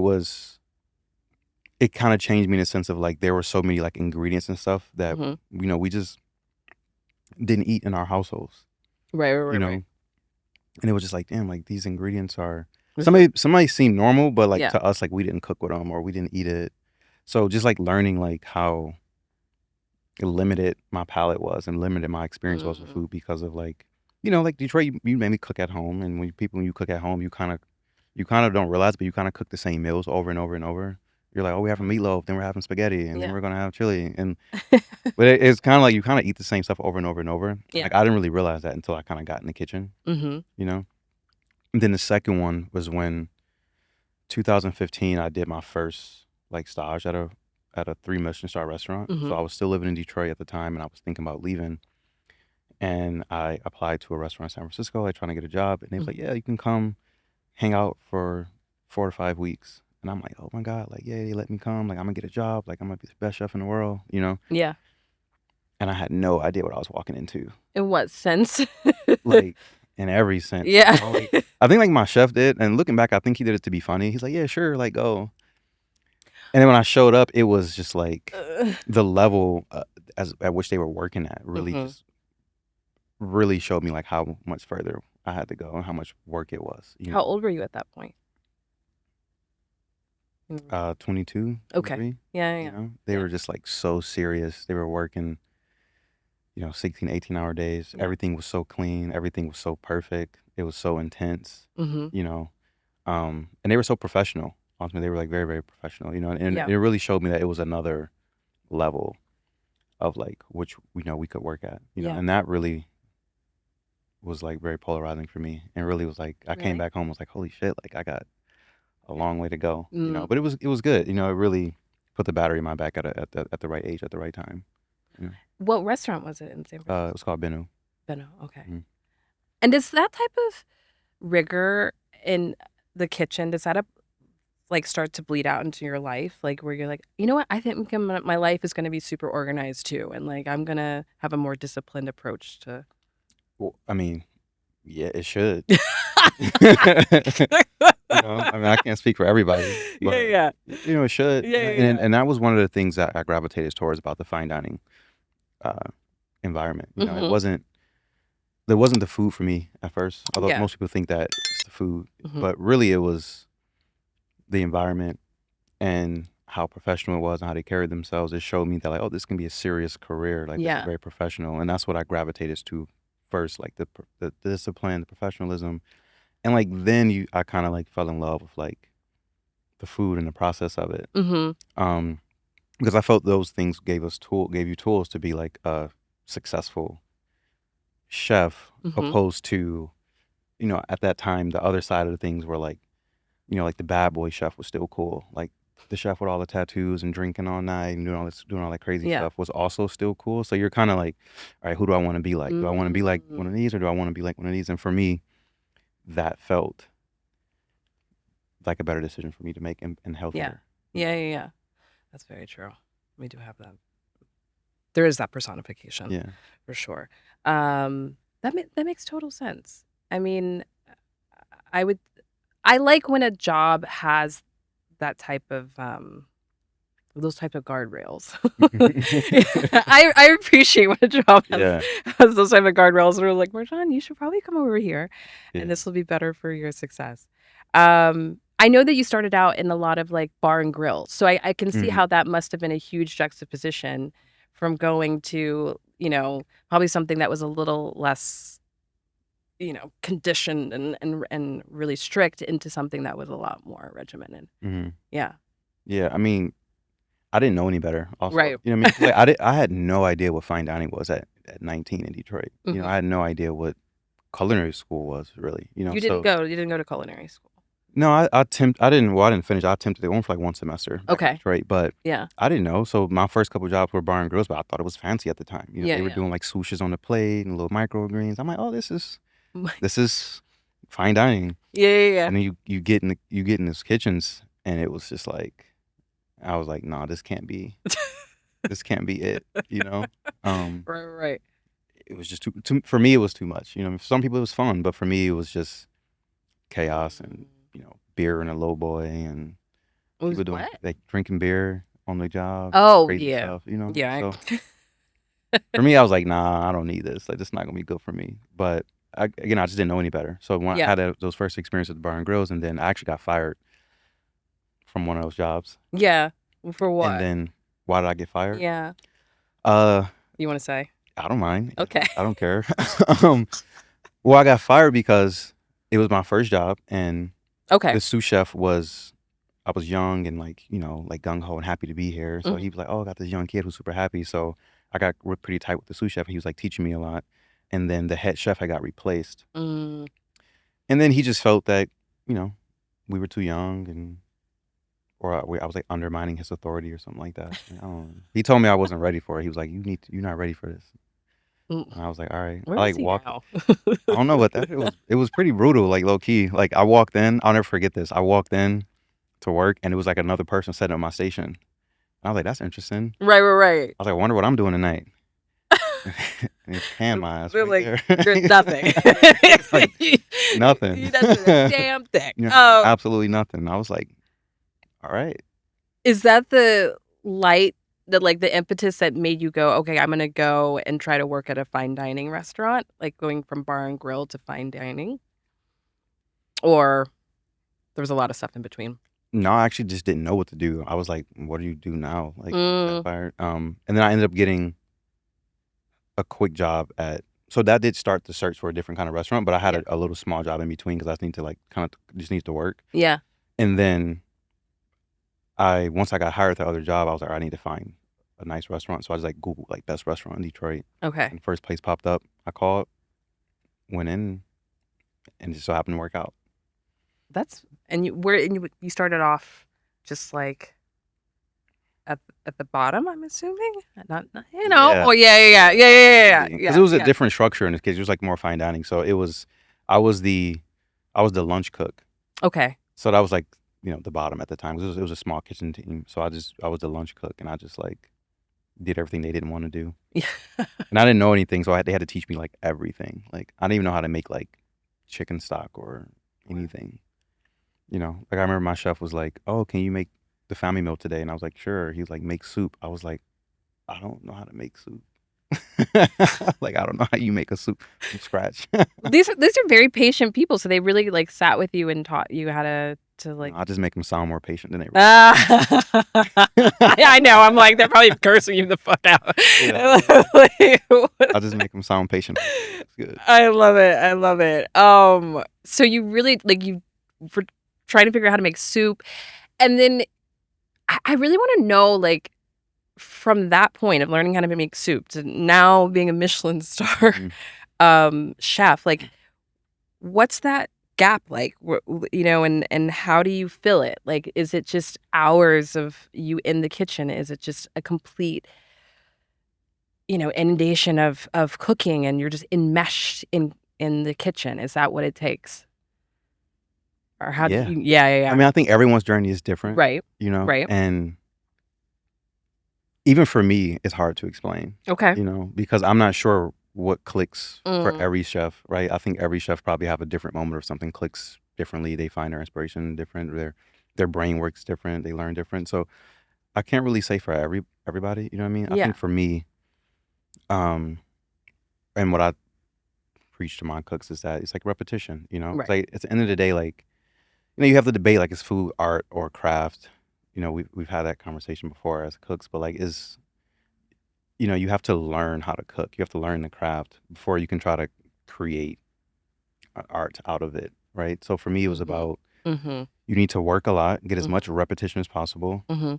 kind of changed me in the sense of like there were so many like ingredients and stuff that you know we just didn't eat in our households. Right. You know, and it was just like, damn, like these ingredients are somebody seemed normal, but like to us, like we didn't cook with them or we didn't eat it. So just like learning like how limited my palate was and limited my experience was with food because of like, you know, like Detroit, you made me cook at home, and when you cook at home, you kind of don't realize, but you kind of cook the same meals over and over and over. You're like, oh, we're having meatloaf, then we're having spaghetti, and then we're gonna have chili, and but it's kind of like you kind of eat the same stuff over and over and over. Yeah. Like I didn't really realize that until I kind of got in the kitchen. You know. And then the second one was when 2015 I did my first like stage at a 3 Michelin star restaurant. So I was still living in Detroit at the time, and I was thinking about leaving. And I applied to a restaurant in San Francisco, like trying to get a job. And they was like, yeah, you can come hang out for 4 to 5 weeks. And I'm like, oh my God, like, yeah, they let me come. Like, I'm gonna get a job. Like, I'm gonna be the best chef in the world, you know? Yeah. And I had no idea what I was walking into. In what sense? Like, in every sense. Yeah. I think like my chef did. And looking back, I think he did it to be funny. He's like, yeah, sure, like, go. And then when I showed up, it was just like the level at which they were working at really just really showed me like how much further I had to go and how much work it was. How old were you at that point? 22. Okay. 23, Yeah. You know, they were just like so serious. They were working, 16, 18-hour days. Yeah. Everything was so clean. Everything was so perfect. It was so intense, you know, and they were so professional. Ultimately, they were like very, very professional, and it really showed me that it was another level of like which we could work at, and that really was like very polarizing for me, and really was like I came back home, was like, holy shit, like I got a long way to go, but it was good, it really put the battery in my back at the right age, at the right time. What restaurant was it in San Francisco? It was called Benu. Benu, okay. And does that type of rigor in the kitchen, does that like start to bleed out into your life, like where you're like, you know what, I think my life is going to be super organized too, and like I'm gonna have a more disciplined approach to Well, I mean, yeah, it should. I mean, I can't speak for everybody, but it should. And that was one of the things that I gravitated towards about the fine dining environment. It wasn't the food for me at first, although most people think that it's the food, but really it was the environment and how professional it was and how they carried themselves. It showed me that like, oh, this can be a serious career, like this is very professional, and that's what I gravitated to first, like the discipline, the professionalism, and like then I kind of like fell in love with like the food and the process of it, because I felt those things gave you tools to be like a successful chef, opposed to at that time the other side of the things were like like the bad boy chef was still cool, like the chef with all the tattoos and drinking all night and doing all that crazy stuff was also still cool. So you're kind of like, all right, who do I want to be like? Do I want to be like one of these, or do I want to be like one of these? And for me, that felt like a better decision for me to make and healthier. Yeah. That's very true. We do have that. There is that personification, for sure. That makes total sense. I mean, I like when a job has that type of those type of guardrails. I appreciate when a job has those type of guardrails, and we're like, Marjon, you should probably come over here, and this will be better for your success. I know that you started out in a lot of like bar and grill, so I can see how that must have been a huge juxtaposition from going to probably something that was a little less conditioned and really strict into something that was a lot more regimented. Yeah, I mean, I didn't know any better. Also, right? You know what I mean? Like, I had no idea what fine dining was at 19 in Detroit. I had no idea what culinary school was really. You didn't go to culinary school. No, I didn't finish. I attempted it for like one semester back in Detroit, but I didn't know. So my first couple jobs were bar and grills, but I thought it was fancy at the time. They were doing like swooshes on the plate and little microgreens. I'm like, oh, this is fine dining. Yeah. And then you get in these kitchens, and it was just like, I was like, nah, this can't be it. Right. It was just too for me. It was too much. For some people it was fun, but for me it was just chaos and beer and a low boy and people doing like drinking beer on the job. Crazy stuff, Yeah. So for me, I was like, nah, I don't need this. Like, this is not gonna be good for me. But I just didn't know any better. So when I had those first experiences with bar and grills, and then I actually got fired from one of those jobs. Yeah. For what? And then why did I get fired? Yeah. You want to say? I don't mind. Okay. I don't care. Well, I got fired because it was my first job, and the sous chef I was young and like, like gung ho and happy to be here. So he was like, oh, I got this young kid who's super happy. So I got pretty tight with the sous chef. He was like teaching me a lot. And then the head chef, I got replaced. And then he just felt that, we were too young, or I was like undermining his authority or something like that. He told me I wasn't ready for it. He was like, you're not ready for this. Mm. And I was like, all right. Where I is like he walked. now? I don't know what that it was pretty brutal, like low key. Like I walked in, I'll never forget this. I walked in to work and it was like another person setting up my station. And I was like, that's interesting. Right. I was like, I wonder what I'm doing tonight. And he panned my ass They're right like, there. there's nothing. Like nothing. You done did a damn thing. You know, absolutely nothing. I was like, all right. Is that the light, like the impetus that made you go, okay, I'm gonna go and try to work at a fine dining restaurant, like going from bar and grill to fine dining? Or there was a lot of stuff in between? No, I actually just didn't know what to do. I was like, what do you do now? Like got Mm, fired. And then I ended up getting a quick job at so that did start the search for a different kind of restaurant, but I had yeah. a little small job in between because I just need to like kind of just needs to work. Yeah. And then once I got hired at the other job, I was like, I need to find a nice restaurant. So I just like Googled like best restaurant in Detroit. Okay. And first place popped up. I called, went in, and it just so happened to work out. And you started off just like at the bottom, I'm assuming? Not you know. Yeah. Oh yeah. Because it was a different structure in this case. It was like more fine dining. So I was the lunch cook. Okay. So that was like, the bottom at the time. 'Cause it was a small kitchen team. So I was the lunch cook and I just like did everything they didn't want to do. Yeah. And I didn't know anything. So they had to teach me like everything. Like I didn't even know how to make like chicken stock or anything. Like I remember my chef was like, "Oh, can you make the family meal today?" And I was like, "Sure." He was like, "Make soup." I was like, "I don't know how to make soup." Like I don't know how you make a soup from scratch. These are very patient people, so they really like sat with you and taught you how to like. I just make them sound more patient than they really. I know. I'm like they're probably cursing you the fuck out. Yeah. I just make them sound patient. It's good. I love it. So you really like you for trying to figure out how to make soup, and then I really want to know like from that point of learning how to make soup to now being a Michelin star chef, like what's that gap like? And how do you fill it? Like, is it just hours of you in the kitchen? Is it just a complete, inundation of cooking and you're just enmeshed in the kitchen? Is that what it takes? Or how do Yeah. you, yeah. I mean, I think everyone's journey is different, Right. and even for me, it's hard to explain, Okay. because I'm not sure what clicks for Mm. every chef, right? I think every chef probably have a different moment or something clicks differently. They find their inspiration different, their brain works different, they learn different. So I can't really say for everybody, you know what I mean? I Yeah. think for me, and what I preach to my cooks is that it's like repetition, Right. It's like at the end of the day, like, you have the debate like is food art or craft. We've had that conversation before as cooks, but like you have to learn how to cook. You have to learn the craft before you can try to create art out of it, right? So for me, it was about Mm-hmm. you need to work a lot, get as much repetition as possible, Mm-hmm.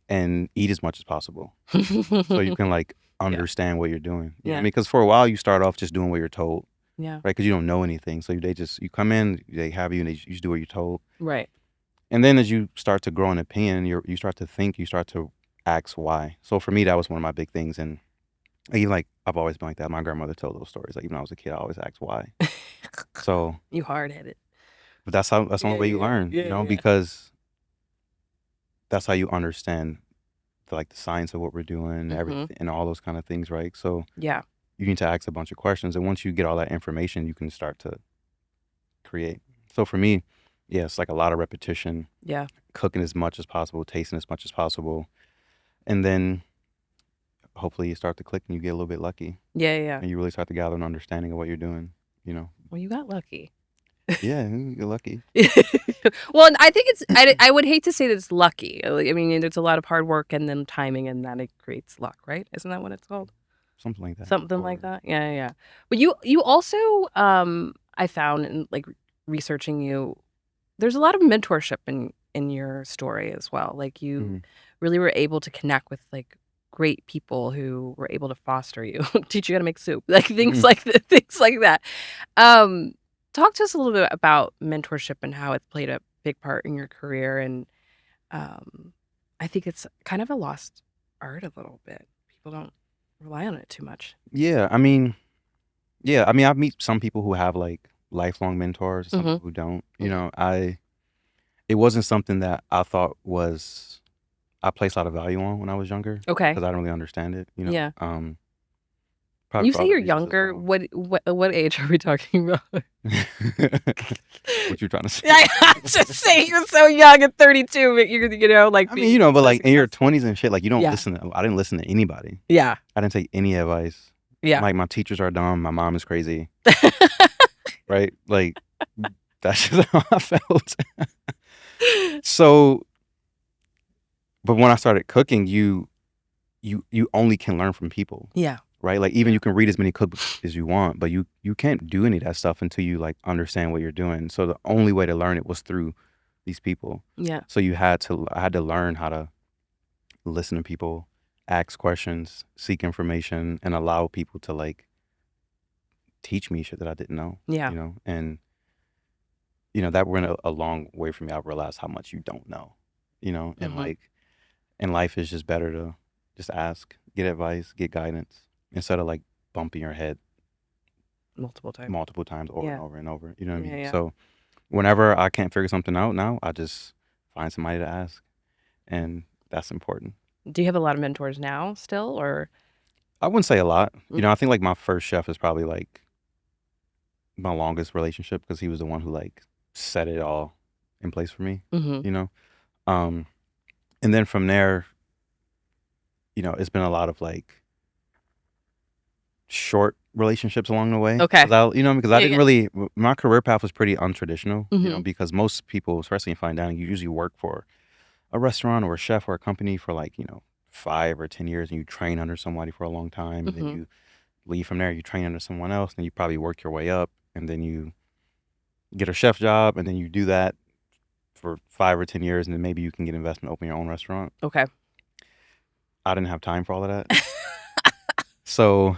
and eat as much as possible, so you can like understand what you're doing. You know what I mean? Because for a while you start off just doing what you're told, Yeah. right? Because you don't know anything, so you come in, they have you, and you just do what you're told. Right. And then as you start to grow in opinion, you start to think, you start to ask why. So for me, that was one of my big things. And even like I've always been like that. My grandmother told those stories. Like even when I was a kid, I always asked why. So, You hard-headed. but that's the only way you learn, because that's how you understand the science of what we're doing, everything, and all those kind of things, right? So Yeah. you need to ask a bunch of questions, and once you get all that information, you can start to create. So for me, yeah, it's like a lot of repetition. Yeah. Cooking as much as possible, tasting as much as possible, and then hopefully you start to click and you get a little bit lucky, Yeah. and you really start to gather an understanding of what you're doing. Well, you got lucky. Yeah, you get lucky. Well, and I think I would hate to say that it's lucky. I mean, there's a lot of hard work and then timing, and then it creates luck, right? Isn't that what it's called? Something like that. Something like that. Yeah. But you also, I found in like researching you, there's a lot of mentorship in your story as well. Like you really were able to connect with like great people who were able to foster you, teach you how to make soup, like things like things like that. Talk to us a little bit about mentorship and how it's played a big part in your career. And I think it's kind of a lost art a little bit. People don't rely on it too much. Yeah, I mean, I meet some people who have like lifelong mentors, some people who don't. You know, it wasn't something that I thought was I placed a lot of value on when I was younger Okay. because I didn't really understand it. You know, Yeah. probably You for say other you're reasons as younger. well. What age are we talking about? What you trying to say? I just say you're so young at 32, but you're like I mean, you know, but so like in your successful. 20s and shit, like you don't Yeah. listen. I didn't listen to anybody. Yeah. I didn't take any advice. Yeah. Like my teachers are dumb. My mom is crazy. Right? Like that's just how I felt. So, but when I started cooking, you only can learn from people. Yeah. Right? Like even you can read as many cookbooks as you want, but you can't do any of that stuff until you like understand what you're doing. So the only way to learn it was through these people. Yeah. So I had to learn how to listen to people, ask questions, seek information, and allow people to like teach me shit that I didn't know. Yeah. You know, and you know that went a long way for me. I realized how much you don't know. You know, and like in life is just better to just ask, get advice, get guidance instead of like bumping your head multiple times over and over and over. You know what I mean? Yeah. So whenever I can't figure something out now, I just find somebody to ask, and that's important. Do you have a lot of mentors now still, or? I wouldn't say a lot. You know, I think like my first chef is probably like my longest relationship because he was the one who like set it all in place for me. You know, and then from there, you know, it's been a lot of like short relationships along the way. Okay. Because I didn't really, my career path was pretty untraditional, you know, because most people, especially in fine dining, you usually work for a restaurant or a chef or a company for like, you know, 5 or 10 years and you train under somebody for a long time. And then you leave from there, you train under someone else, and you probably work your way up, and then you get a chef job, and then you do that for 5 or 10 years, and then maybe you can get investment, open your own restaurant. Okay. I didn't have time for all of that. So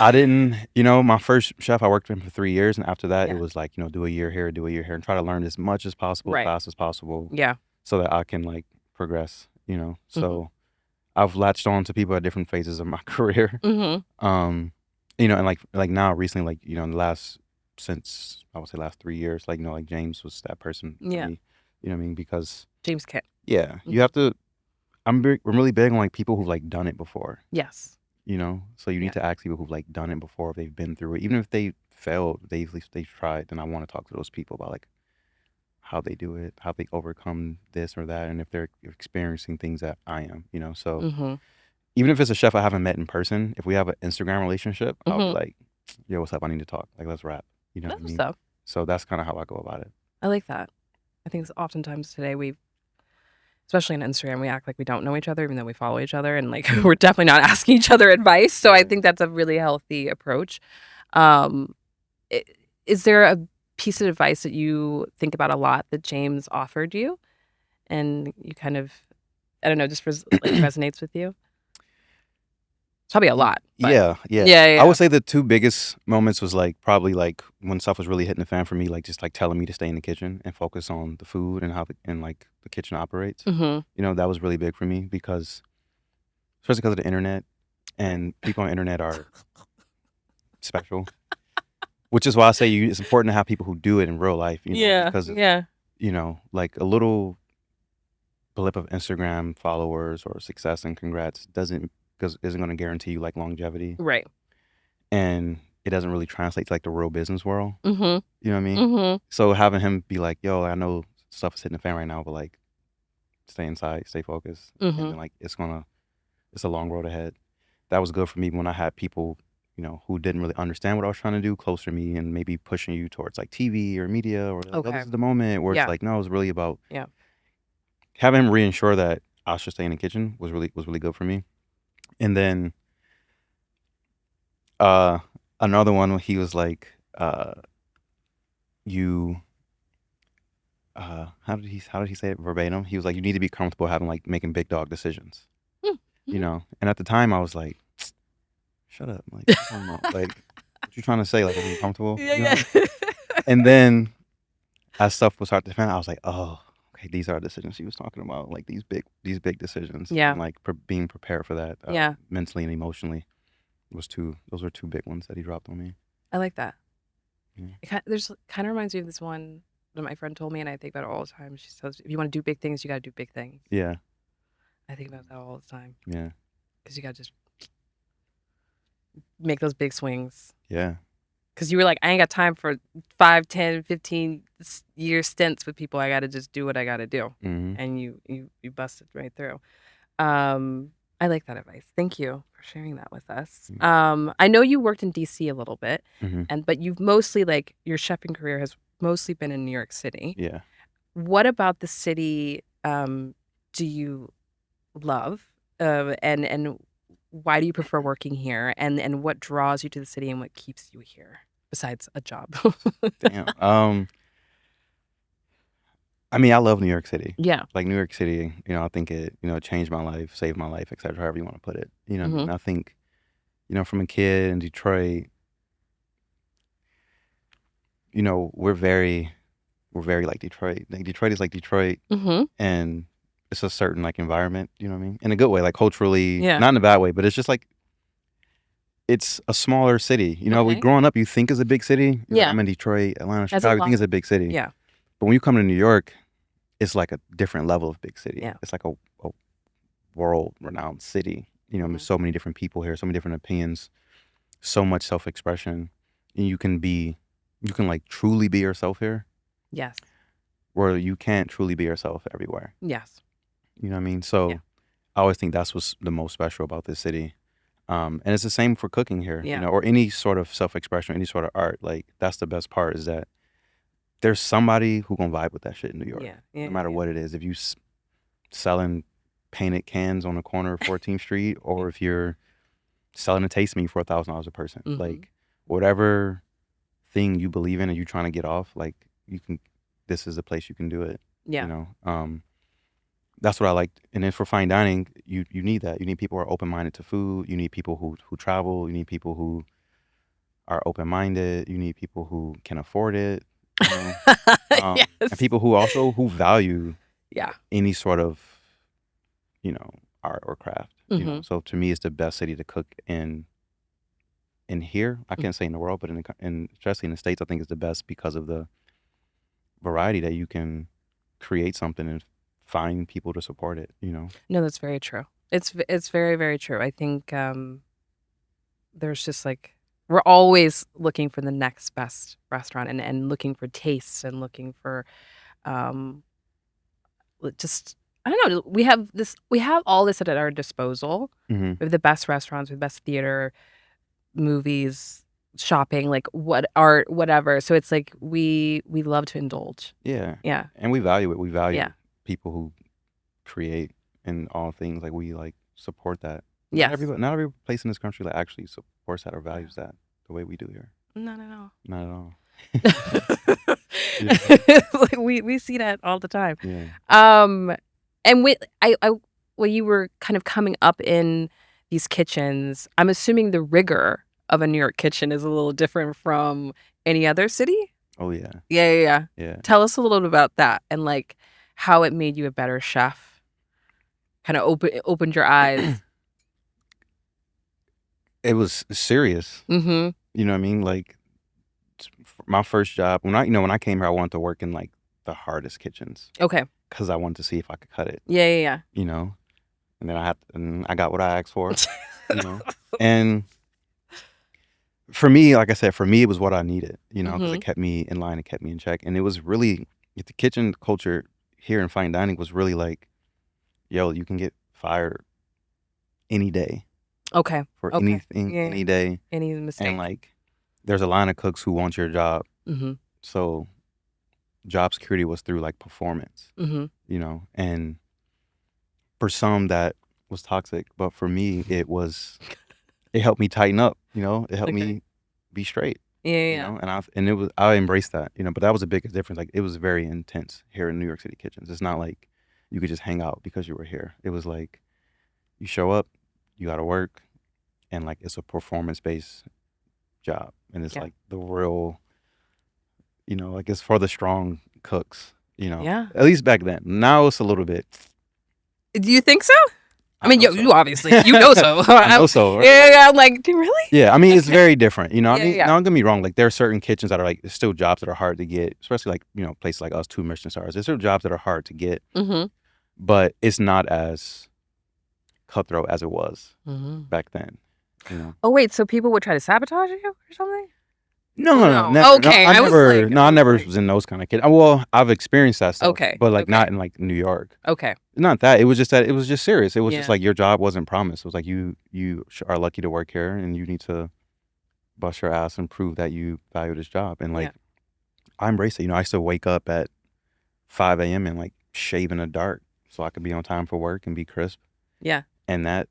I didn't, you know, my first chef, I worked with him for 3 years. And after that, it was like, you know, do a year here, and try to learn as much as possible, as fast as possible. Yeah. So that I can like progress, you know. So I've latched on to people at different phases of my career. You know, and like now recently, like, you know, since I would say last 3 years, like, you know, like James was that person for me. You know what I mean? Because James Kit. yeah, you have to, I'm really big on like people who've like done it before. Yes. You know, so you need to ask people who've like done it before, if they've been through it, even if they failed, at least they've tried. Then I want to talk to those people about like how they do it, how they overcome this or that, and if they're experiencing things that I am, you know. So even if it's a chef I haven't met in person, if we have an Instagram relationship, I'll be like, yo, what's up? I need to talk. Like, let's rap. You know what I mean? So that's kind of how I go about it. I like that. I think oftentimes today especially on Instagram, we act like we don't know each other, even though we follow each other, and like we're definitely not asking each other advice. So I think that's a really healthy approach. Is there a piece of advice that you think about a lot that James offered you, and you kind of, I don't know, just resonates with you? It's probably a lot. Yeah. I would say the two biggest moments was like probably like when stuff was really hitting the fan for me, like just like telling me to stay in the kitchen and focus on the food and how like the kitchen operates. You know, that was really big for me because, especially because of the internet, and people on the internet are special, which is why I say it's important to have people who do it in real life. You know, because you know, like a little blip of Instagram followers or success and congrats isn't going to guarantee you like longevity, right? And it doesn't really translate to like the real business world. You know what I mean? So having him be like, yo, I know stuff is hitting the fan right now, but like stay inside, stay focused, and then like it's a long road ahead. That was good for me when I had people, you know, who didn't really understand what I was trying to do closer to me and maybe pushing you towards like TV or media or like, oh, this is the moment where it's like, no, it's really about having him reassure that I should stay in the kitchen was really good for me. And then another one, he was like, how did he say it verbatim? He was like, you need to be comfortable having like making big dog decisions. You know? And at the time I was like, shut up. Like, like what you trying to say? Like, are you comfortable? You know? And then as stuff was starting to fan, I was like, oh, hey, these are decisions she was talking about, like these big decisions. Yeah. And like being prepared for that, Yeah. mentally and emotionally, those were two big ones that he dropped on me. I like that. Yeah. It kind of reminds me of this one that my friend told me, and I think about it all the time. She says, if you want to do big things, you got to do big things. Yeah. I think about that all the time. Yeah. Because you got to just make those big swings. Yeah. Because you were like, I ain't got time for 5, 10, 15-year stints with people. I got to just do what I got to do. Mm-hmm. And you busted right through. I like that advice. Thank you for sharing that with us. I know you worked in DC a little bit, Mm-hmm. but you've mostly, like, your chefing career has mostly been in New York City. Yeah. What about the city do you love? And why do you prefer working here? And what draws you to the city and what keeps you here besides a job? Damn. I mean, I love New York City. Yeah. Like New York City, I think it, changed my life, saved my life, etc. However you want to put it. You know, what I mean? I think, from a kid in Detroit, we're very like Detroit. Like Detroit is like Detroit, and it's a certain like environment. You know what I mean? In a good way, like culturally, not in a bad way, but it's just like it's a smaller city. We growing up, you think it's a big city. Like, I'm in Detroit, Atlanta, Chicago. You think it's a big city. Yeah. But when you come to New York, it's like a different level of big city. Yeah. It's like a world-renowned city. There's so many different people here, so many different opinions, so much self-expression, and you can like truly be yourself here. Yes. Where you can't truly be yourself everywhere. Yes. You know what I mean? So I always think that's what's the most special about this city. And it's the same for cooking here, or any sort of self-expression, any sort of art. Like that's the best part is that there's somebody who gonna vibe with that shit in New York, no matter what it is. If you selling painted cans on the corner of 14th Street, or if you're selling a taste meat for $1,000 a person, like whatever thing you believe in and you trying to get off, like this is a place you can do it. Yeah. That's what I like. And then for fine dining, you need that. You need people who are open-minded to food. You need people who travel. You need people who are open-minded. You need people who can afford it. And people who value any sort of art or craft. So to me, it's the best city to cook in here. I can't say in the world, but especially in the States, I think it's the best because of the variety that you can create something and find people to support it. No, that's very true. It's very, very true. I think there's just like we're always looking for the next best restaurant and looking for tastes and looking for just I don't know. We have all this at our disposal. We have the best restaurants, we have the best theater, movies, shopping, like what art, whatever. So it's like we love to indulge. Yeah. Yeah. And we value it. We value people who create in all things. Like we like support that. Yes. Not every place in this country like actually supports that or values that the way we do here. Not at all. Not at all. Like we see that all the time. Yeah. And when you were kind of coming up in these kitchens, I'm assuming the rigor of a New York kitchen is a little different from any other city. Oh yeah. Yeah. Yeah. Tell us a little bit about that and like how it made you a better chef. Kind of opened your eyes. It was serious. You know what I mean? Like my first job when I came here, I wanted to work in like the hardest kitchens. Okay. Because I wanted to see if I could cut it. Yeah. And then I got what I asked for. And for me, like I said, it was what I needed. Because it kept me in line, it kept me in check, and it was really the kitchen culture here in fine dining was really like, yo, you can get fired any day. Okay. For anything, any day, any mistake, and like there's a line of cooks who want your job. So job security was through like performance, and for some that was toxic, but for me it helped me tighten up, it helped me be straight. Yeah. And I embraced that, but that was the biggest difference. Like it was very intense here in New York City kitchens. It's not like you could just hang out because you were here. It was like you show up, you got to work, and like it's a performance-based job, and it's like the real, like it's for the strong cooks, You know, Yeah. at least back then. Now it's a little bit. Do you think so? I mean, know you so. obviously, you know so. I know so. Right? Yeah, I'm like, really? Yeah, I mean, it's very different. You know, I Yeah, mean, yeah. don't get me wrong. Like, there are certain kitchens that are like, there's still jobs that are hard to get, especially like, you know, places like us, 2 Michelin stars. There's still jobs that are hard to get, Mm-hmm. but it's not as cutthroat as it was Mm-hmm. back then. You know. Oh wait, so people would try to sabotage you or something? No, No. never. Okay, No, I I was never. like- No, I I was never like- was in those kind of kids. Well, I've experienced that stuff, Okay, but like okay. not in like New York. Okay. Not that. It was just that it was just serious. It was just Yeah. like your job wasn't promised. It was like you are lucky to work here, and you need to bust your ass and prove that you value this job. And like, Yeah. I embrace it. You know, I used to wake up at 5 a.m. and like shave in the dark so I could be on time for work and be crisp. Yeah. And that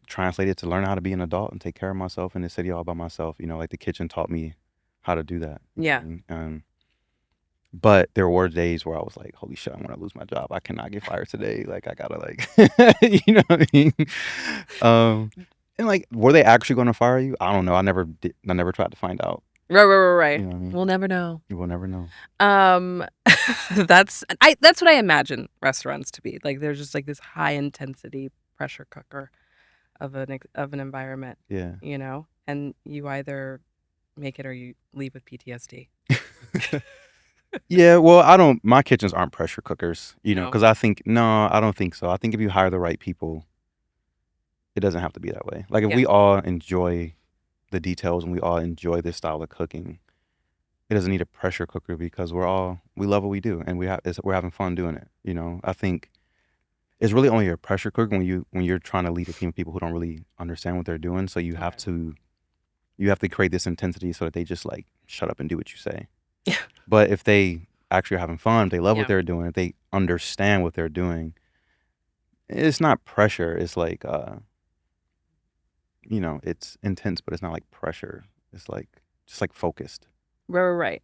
translated to learn how to be an adult and take care of myself in the city all by myself. You know, like the kitchen taught me how to do that. Yeah. But there were days where I was like, holy shit, I'm gonna lose my job. I cannot get fired today. Like I gotta like you know what I mean? And like, were they actually gonna fire you? I don't know. I never tried to find out. Right. You know what I mean? We'll never know. You will never know. That's what I imagine restaurants to be. Like they're just like this high intensity pressure cooker of an environment. Yeah. You know? And you either make it or you leave with PTSD. Yeah, well, my kitchens aren't pressure cookers, you know, because I don't think so. I think if you hire the right people, it doesn't have to be that way. Like if we all enjoy the details and we all enjoy this style of cooking, it doesn't need a pressure cooker because we love what we do and we're having fun doing it. You know, I think it's really only a pressure cooker when you're trying to lead a team of people who don't really understand what they're doing. So you have to create this intensity so that they just like shut up and do what you say. Yeah. But if they actually are having fun, if they love what they're doing, if they understand what they're doing, it's not pressure. It's like, you know, it's intense, but it's not like pressure. It's like, just like focused. Right.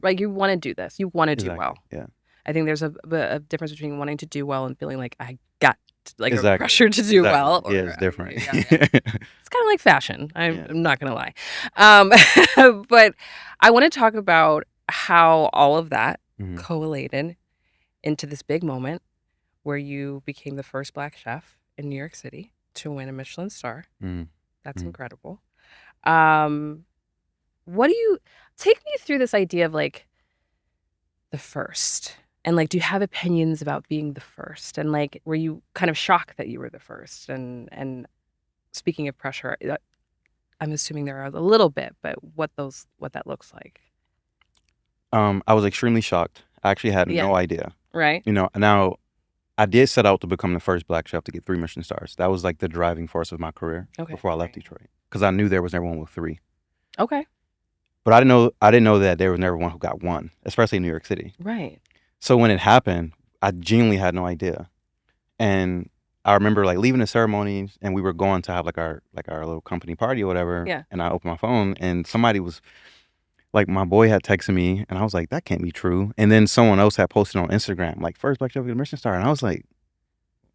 Like you want to do this. You want to do well. Yeah. I think there's a difference between wanting to do well and feeling like I got like Exactly. a pressure to do well. Yeah, it's different. Yeah. It's kind of like fashion. I'm not gonna lie, but I want to talk about how all of that collated into this big moment where you became the first Black chef in New York City to win a Michelin star. That's incredible. What do you take me through this idea of like the first? And like, do you have opinions about being the first? And like, were you kind of shocked that you were the first? And speaking of pressure, I'm assuming there are a little bit, but what that looks like. I was extremely shocked. I actually had no idea. Right. You know, now I did set out to become the first Black chef to get 3 Michelin stars. That was like the driving force of my career before I left Detroit, because I knew there was never one with 3. Okay. But I didn't know that there was never one who got 1, especially in New York City. Right. So when it happened, I genuinely had no idea. And I remember like leaving the ceremony and we were going to have like our little company party or whatever. Yeah. And I opened my phone and somebody was like, my boy had texted me and I was like, that can't be true. And then someone else had posted on Instagram, like, first Black chef with a Michelin star. And I was like,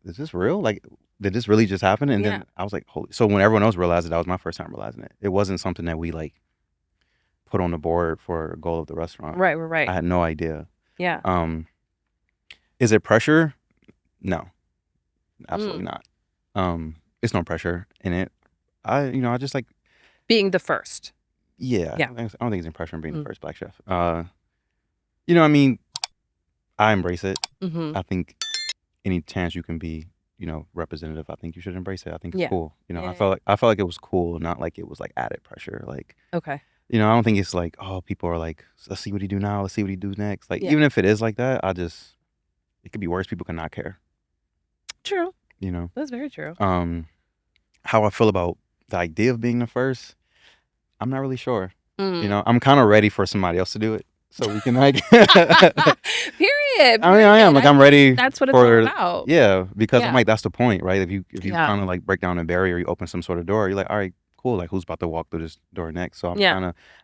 is this real? Like, did this really just happen? And then I was like, holy. So when everyone else realized it, that was my first time realizing it. It wasn't something that we like put on the board for a goal of the restaurant. Right. I had no idea. Yeah. Is it pressure? No, absolutely not. It's no pressure in it. I just like being the first. Yeah. I don't think there's any pressure in being the first Black chef. You know, I mean, I embrace it. I think any chance you can be, you know, representative, I think you should embrace it. I think it's cool. You know, I felt like it was cool, not like it was like added pressure. Like, okay. You know, I don't think it's like, oh, people are like, let's see what he do now, let's see what he do next. Like, even if it is like that, it could be worse. People cannot care. True. You know? That's very true. How I feel about the idea of being the first, I'm not really sure. You know, I'm kind of ready for somebody else to do it. So we can like Period. I mean, I am like, I'm ready. That's what it's all about. Yeah, because I'm like, that's the point, right? If you kind of like break down a barrier, you open some sort of door, you're like, all right, cool. Like, who's about to walk through this door next? So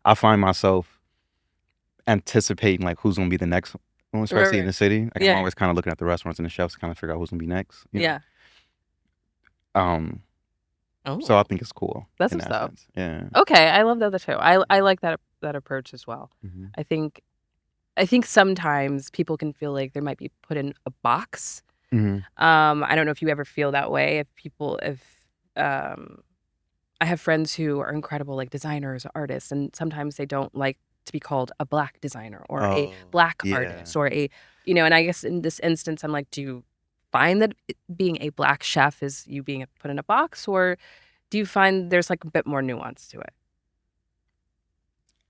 I find myself anticipating like who's gonna be the next one, especially in the city. Like, I'm always kind of looking at the restaurants and the chefs to kind of figure out who's gonna be next. You know? So I think it's cool. That's what's up. Yeah. Okay, I love that too. I like that approach as well. I think I think sometimes people can feel like they might be put in a box. Mhm. I don't know if you ever feel that way. I have friends who are incredible, like designers, artists, and sometimes they don't like to be called a Black designer or a Oh, Black yeah. artist or and I guess in this instance, I'm like, do you find that being a Black chef is you being put in a box, or do you find there's like a bit more nuance to it?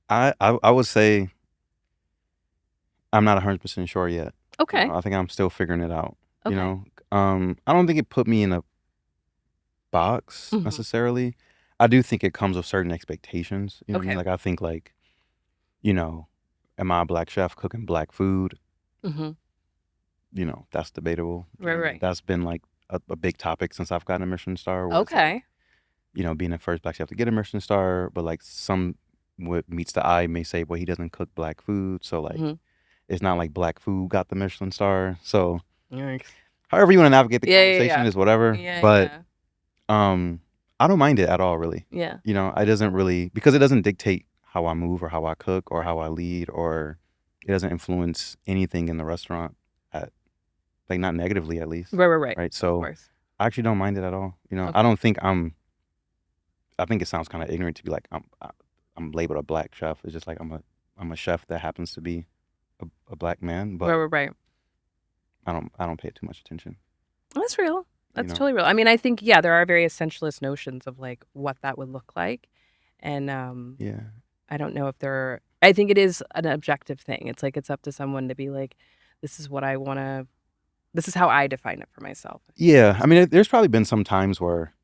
I would say I'm not 100% sure yet. Okay. I think I'm still figuring it out, Okay. I don't think it put me in a box Mhm. necessarily. I do think it comes with certain expectations, you know what I mean? Okay. Like, I think, like, you know, am I a Black chef cooking Black food? Mhm. That's debatable. You know Right, what I mean? right. That's been, like, a big topic since I've gotten a Michelin star where it's like, Okay. being the first Black chef to get a Michelin star, but, like, some what meets the eye may say, "Well, he doesn't cook Black food," so, like, Mhm. it's not like Black food got the Michelin star, so Yikes. however you wanna navigate the Yeah, yeah, conversation yeah. is whatever, Yeah, but, yeah. I don't mind it at all, really. Yeah. It doesn't really because it doesn't dictate how I move or how I cook or Right. how I lead, or it doesn't influence anything in the restaurant at like, not negatively at least, Right, right, right. right? Of So, course. I actually don't mind it at all, I Okay. don't think I think it sounds kinda ignorant to be like, I'm labeled a Black chef. It's just like I'm a chef that happens to be a Black man, Right, but right, right. I don't pay it too much attention, That's real. you That's know? totally real. I mean, I think, yeah, there are very essentialist notions of like what that would look like. And Yeah. I don't know if I think it is an objective thing. It's like it's up to someone to be like, this is what I want to, this is how I define it for myself. Yeah, I mean, there's probably been some times where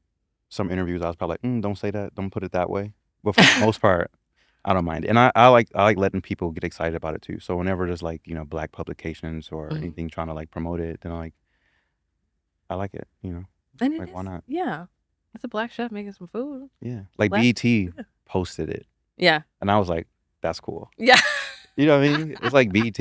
some interviews I was probably like, "Don't say that, don't put it that way." But for the most part, I don't mind it, and I like letting people get excited about it too. So whenever there's like Black publications or Mhm. anything trying to like promote it, then I like it. And it Like why is, not? yeah. It's a Black chef making some food. Yeah, like Black. BET Yeah. posted it, Yeah. and I was like, "That's cool." Yeah. You know what I mean? It's like BET.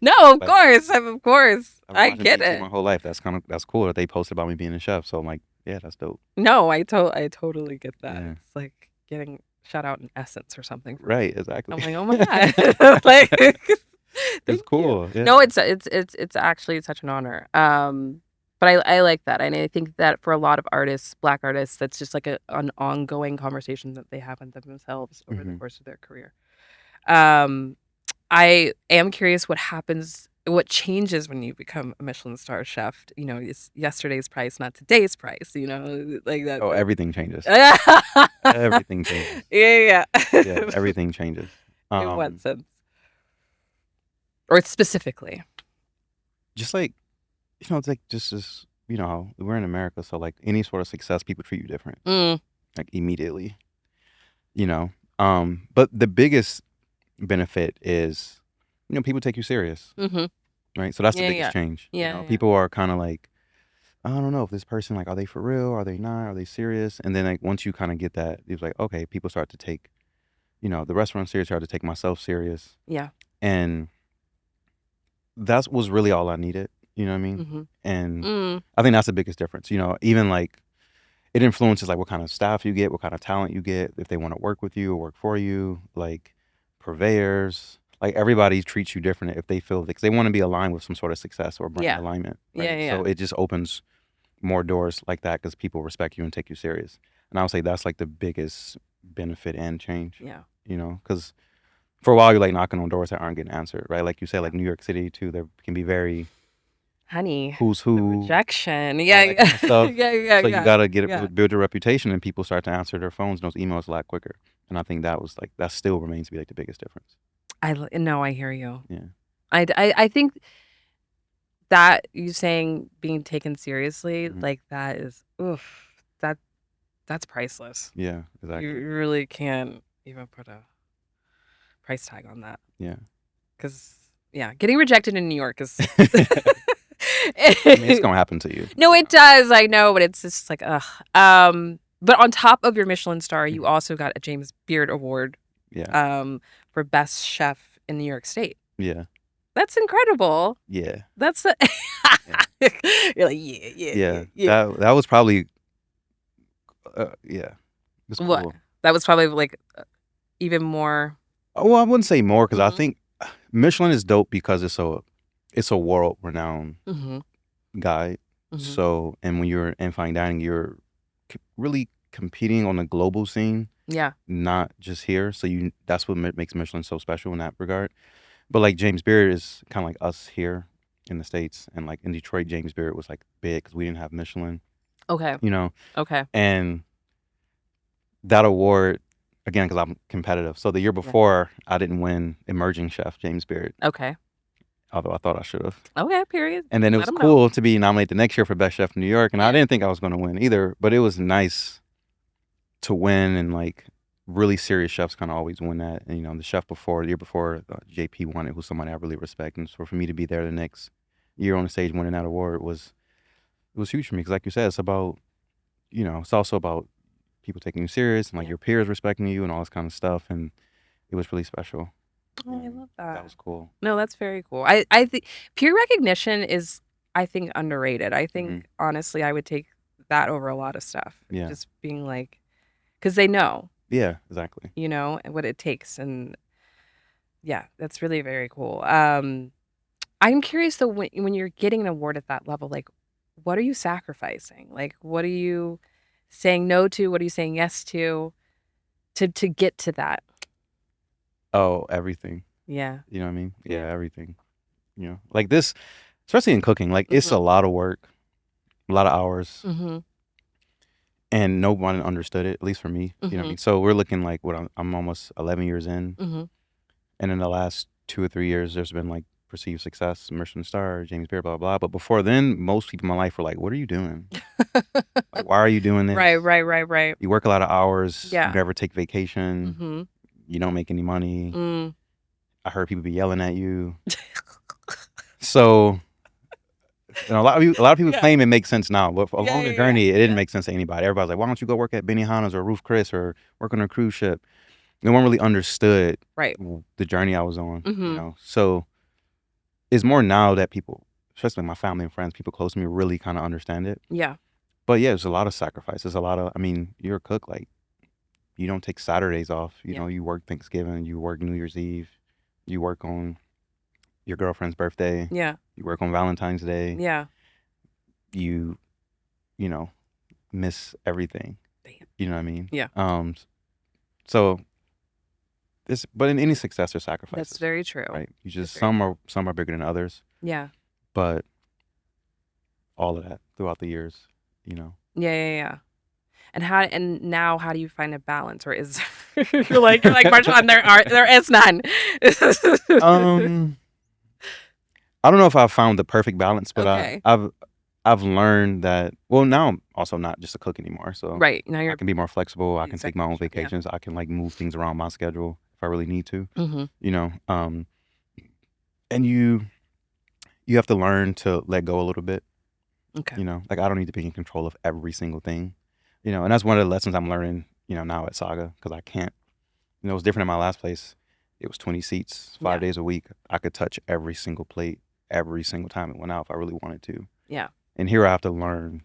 No, of Like course. Of course. I've been I watching get BET it. my whole life. That's cool that they posted about me being a chef. So I'm like, yeah, that's dope. No, I totally get that. Yeah, It's like getting shout out in Essence or something for right, me. exactly. I'm like, "Oh my God." Like, It's thank you. cool. Yeah. No, it's actually such an honor. But I like that, and I think that for a lot of artists, Black artists, that's just like an ongoing conversation that they have with themselves over the hmm course of their career. Um, I am curious what changes when you become a Michelin star chef. It's yesterday's price, not today's price, like that. Oh, everything changes. Yeah, Everything changes. yeah. Yeah, everything changes. In what Um, sense? Or specifically? just like, it's like just as, we're in America, so like any sort of success, people treat you different, Mm, like immediately, you know. But the biggest benefit is, people take you serious, mm-hmm. right? So that's the Yeah, biggest yeah. change. Yeah, yeah. People are kind of like, I don't know if this person, like, are they for real? Are they not? Are they serious? And then like once you kind of get that, it's like, okay, people start to take, the restaurant serious, start to take myself serious. Yeah. And that was really all I needed, you know what I mean? Mm-hmm. And Mm, I think that's the biggest difference, even like it influences like what kind of staff you get, what kind of talent you get, if they want to work with you or work for you, like purveyors, like everybody treats you different if they feel because they want to be aligned with some sort of success or brand yeah. alignment, Yeah, right? So yeah. it just opens more doors like that because people respect you and take you serious. And I would say that's like the biggest benefit and change, Yeah. because for a while you're like knocking on doors that aren't getting answered, right? Like you said, Yeah. like New York City too, there can be very Honey, who's the who, rejection. all Yeah, that kind of yeah. stuff. Yeah, yeah, So you yeah. gotta get Yeah. it, build your reputation, and people start to answer their phones and those emails a lot quicker. And I think that still remains to be like the biggest difference. No, I hear you. Yeah. I think that you saying being taken seriously, Mhm. like that is, oof, that that's priceless. Yeah. You Exactly. really can't even put a price tag on that. Yeah. Because, yeah, getting rejected in New York is. I mean, it's gonna happen to you. No, it does. I know, but it's just like, ugh. But on top of your Michelin star, you Mhm. also got a James Beard Award Yeah. for best chef in New York State. Yeah. That's incredible. Yeah. That's Yeah. You're like, yeah, yeah, yeah, Yeah. yeah. That was probably yeah. It's What? cool. That was probably like even more. Oh, well, I wouldn't say more because I Mhm. think Michelin is dope because it's a world renowned Mm-hmm. guide. Mm-hmm. So, and when you're in fine dining, you're really competing on the global scene, Yeah. not just here. So that's what makes Michelin so special in that regard. But like James Beard is kind of like us here in the States, and like in Detroit, James Beard was like big because we didn't have Michelin, Okay. Okay. and that award, again, because I'm competitive. So the year before, I didn't win Emerging Chef James Beard. Okay. Although I thought I should have. Okay, period. And then it was cool to be nominated the next year for Best Chef in New York. And I didn't think I was going to win either, but it was nice to win. And like really serious chefs kind of always win that. And, the chef the year before, JP won it, who's somebody I really respect. And so for me to be there the next year on the stage winning that award was huge for me. Because like you said, it's about, it's also about people taking you serious and like your peers respecting you and all this kind of stuff. And it was really special. Oh, I love that. That was cool. No, that's very cool. I think peer recognition is, I think, underrated. I think, honestly, I would take that over a lot of stuff. Yeah. Just being like, because they know. Yeah, exactly. What it takes. And yeah, that's really very cool. I'm curious, though, when you're getting an award at that level, like, what are you sacrificing? Like, what are you saying no to? What are you saying yes to get to that? Oh, everything. Yeah. You know what I mean? Yeah, everything. Like this, especially in cooking, like it's a lot of work, a lot of hours, and no one understood it, at least for me. You know what I mean? So we're looking like I'm almost 11 years in, and in the last 2 or 3 years, there's been like perceived success, Michelin star, James Beard, blah, blah, blah. But before then, most people in my life were like, what are you doing? Like, why are you doing this? Right. You work a lot of hours. Yeah. You never take vacation. You don't make any money. I heard people be yelling at you. So, a lot of people claim it makes sense now, but for a longer journey, it didn't make sense to anybody. Everybody's like, why don't you go work at Benihana's or Ruth Chris or work on a cruise ship? No one really understood the journey I was on, So it's more now that people, especially my family and friends, people close to me, really kind of understand it. Yeah. But yeah, there's a lot of sacrifices. You're a cook, like, you don't take Saturdays off. You work Thanksgiving, you work New Year's Eve, you work on your girlfriend's birthday. Yeah. You work on Valentine's Day. Yeah. You miss everything. Damn. You know what I mean? Yeah. So but in any success there's sacrifices. That's very true. Right. You just some are bigger than others. Yeah. But all of that throughout the years, Yeah. And now how do you find a balance, or is you're like Marjon, there is none. I don't know if I've found the perfect balance, but okay. I've learned that. Well, now I'm also not just a cook anymore, so now I can be more flexible. I can take my own vacations. I can like move things around my schedule if I really need to. And you have to learn to let go a little bit. Okay. Like I don't need to be in control of every single thing. And that's one of the lessons I'm learning, now at Saga, because I can't, it was different in my last place. It was 20 seats, 5 days a week. I could touch every single plate every single time it went out if I really wanted to. Yeah. And here I have to learn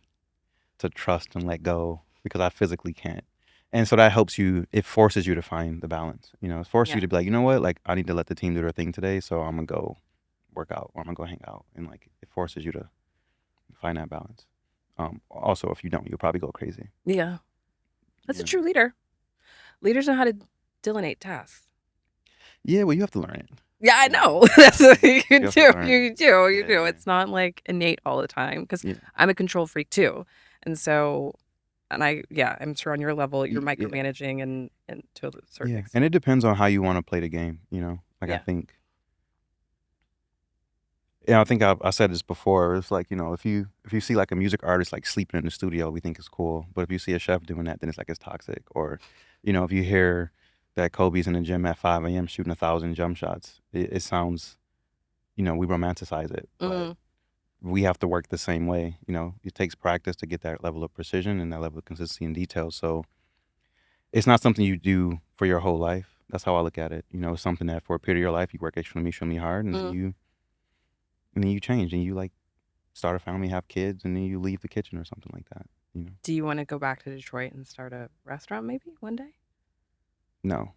to trust and let go because I physically can't. And so that helps you, it forces you to find the balance. It forces you to be like, you know what, like I need to let the team do their thing today, so I'm going to go work out or I'm going to go hang out. And like it forces you to find that balance. Also, if you don't, you'll probably go crazy. Yeah. That's a true leader. Leaders know how to delineate tasks. Yeah, well, you have to learn it. Yeah, I know. That's what you do. You do. It's not like innate all the time because I'm a control freak too. And so, I'm sure on your level, you're micromanaging and to a certain extent. And it depends on how you want to play the game, I think. I think I said this before. It's like, if you see like a music artist like sleeping in the studio, we think it's cool. But if you see a chef doing that, then it's like it's toxic. Or, if you hear that Kobe's in the gym at 5 a.m. shooting 1,000 jump shots, it sounds, we romanticize it. But we have to work the same way. It takes practice to get that level of precision and that level of consistency and detail. So it's not something you do for your whole life. That's how I look at it. It's something that for a period of your life, you work extremely hard, and then you change and you like start a family, have kids, and then you leave the kitchen or something like that. Do you want to go back to Detroit and start a restaurant maybe one day? No.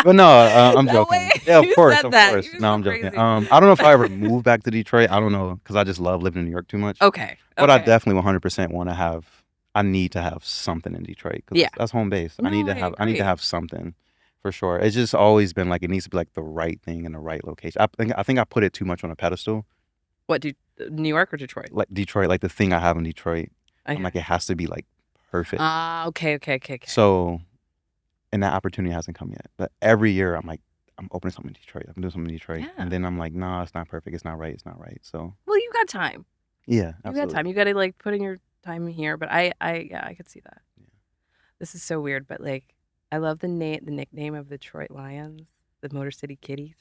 But no, I'm No joking. way. Yeah, of You course, said of that. course. You're No, so I'm joking. crazy. I don't know if I ever move back to Detroit. I don't know, because I just love living in New York too much. Okay. But I Okay. definitely 100% want to have. I need to have something in Detroit because Yeah. that's home base. I need No, to I have. I need to agree. have something, for sure. It's just always been like it needs to be like the right thing in the right location. I think I put it too much on a pedestal. What New York or Detroit? Like Detroit, like the thing I have in Detroit. I'm Okay. like, it has to be like perfect. Okay. So, and that opportunity hasn't come yet. But every year I'm like, I'm opening something in Detroit. I'm doing something in Detroit. Yeah. And then I'm like, nah, it's not perfect. It's not right. It's not right. So Well, you got time. yeah, You got absolutely. time. You got to like put in your time here. But I could see that. Yeah. This is so weird, but like, I love the nickname of the Detroit Lions, the Motor City Kitties.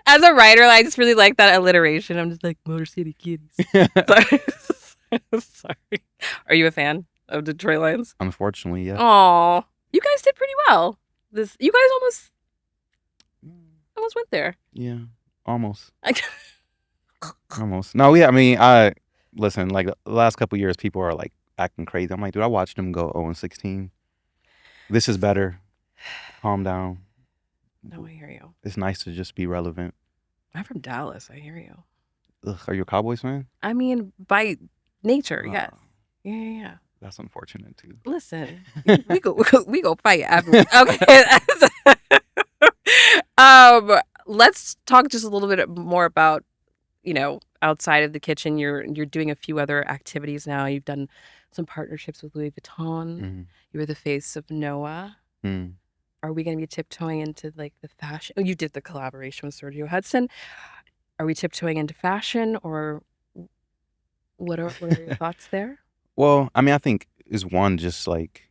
As a writer, I just really like that alliteration. I'm just like Motor City Kitties. Sorry. Are you a fan of Detroit Lions? Unfortunately, yeah. Oh, you guys did pretty well. You guys almost went there. Yeah, almost. Almost. No, yeah. I mean, I listen. Like the last couple years, people are like acting crazy. I'm like, dude, I watched them go 0-16. This is better. Calm down. No, I hear you. It's nice to just be relevant. I'm from Dallas. I hear you. Ugh, are you a Cowboys fan? I mean, by nature, yes. Yeah. That's unfortunate too. Listen, we go fight after. Okay. Let's talk just a little bit more about, outside of the kitchen. You're doing a few other activities now. You've done some partnerships with Louis Vuitton. Mm-hmm. You were the face of Noah. Mm. Are we going to be tiptoeing into like the fashion? Oh, you did the collaboration with Sergio Hudson. Are we tiptoeing into fashion, or what are your thoughts there? Well, I mean, I think is one just like,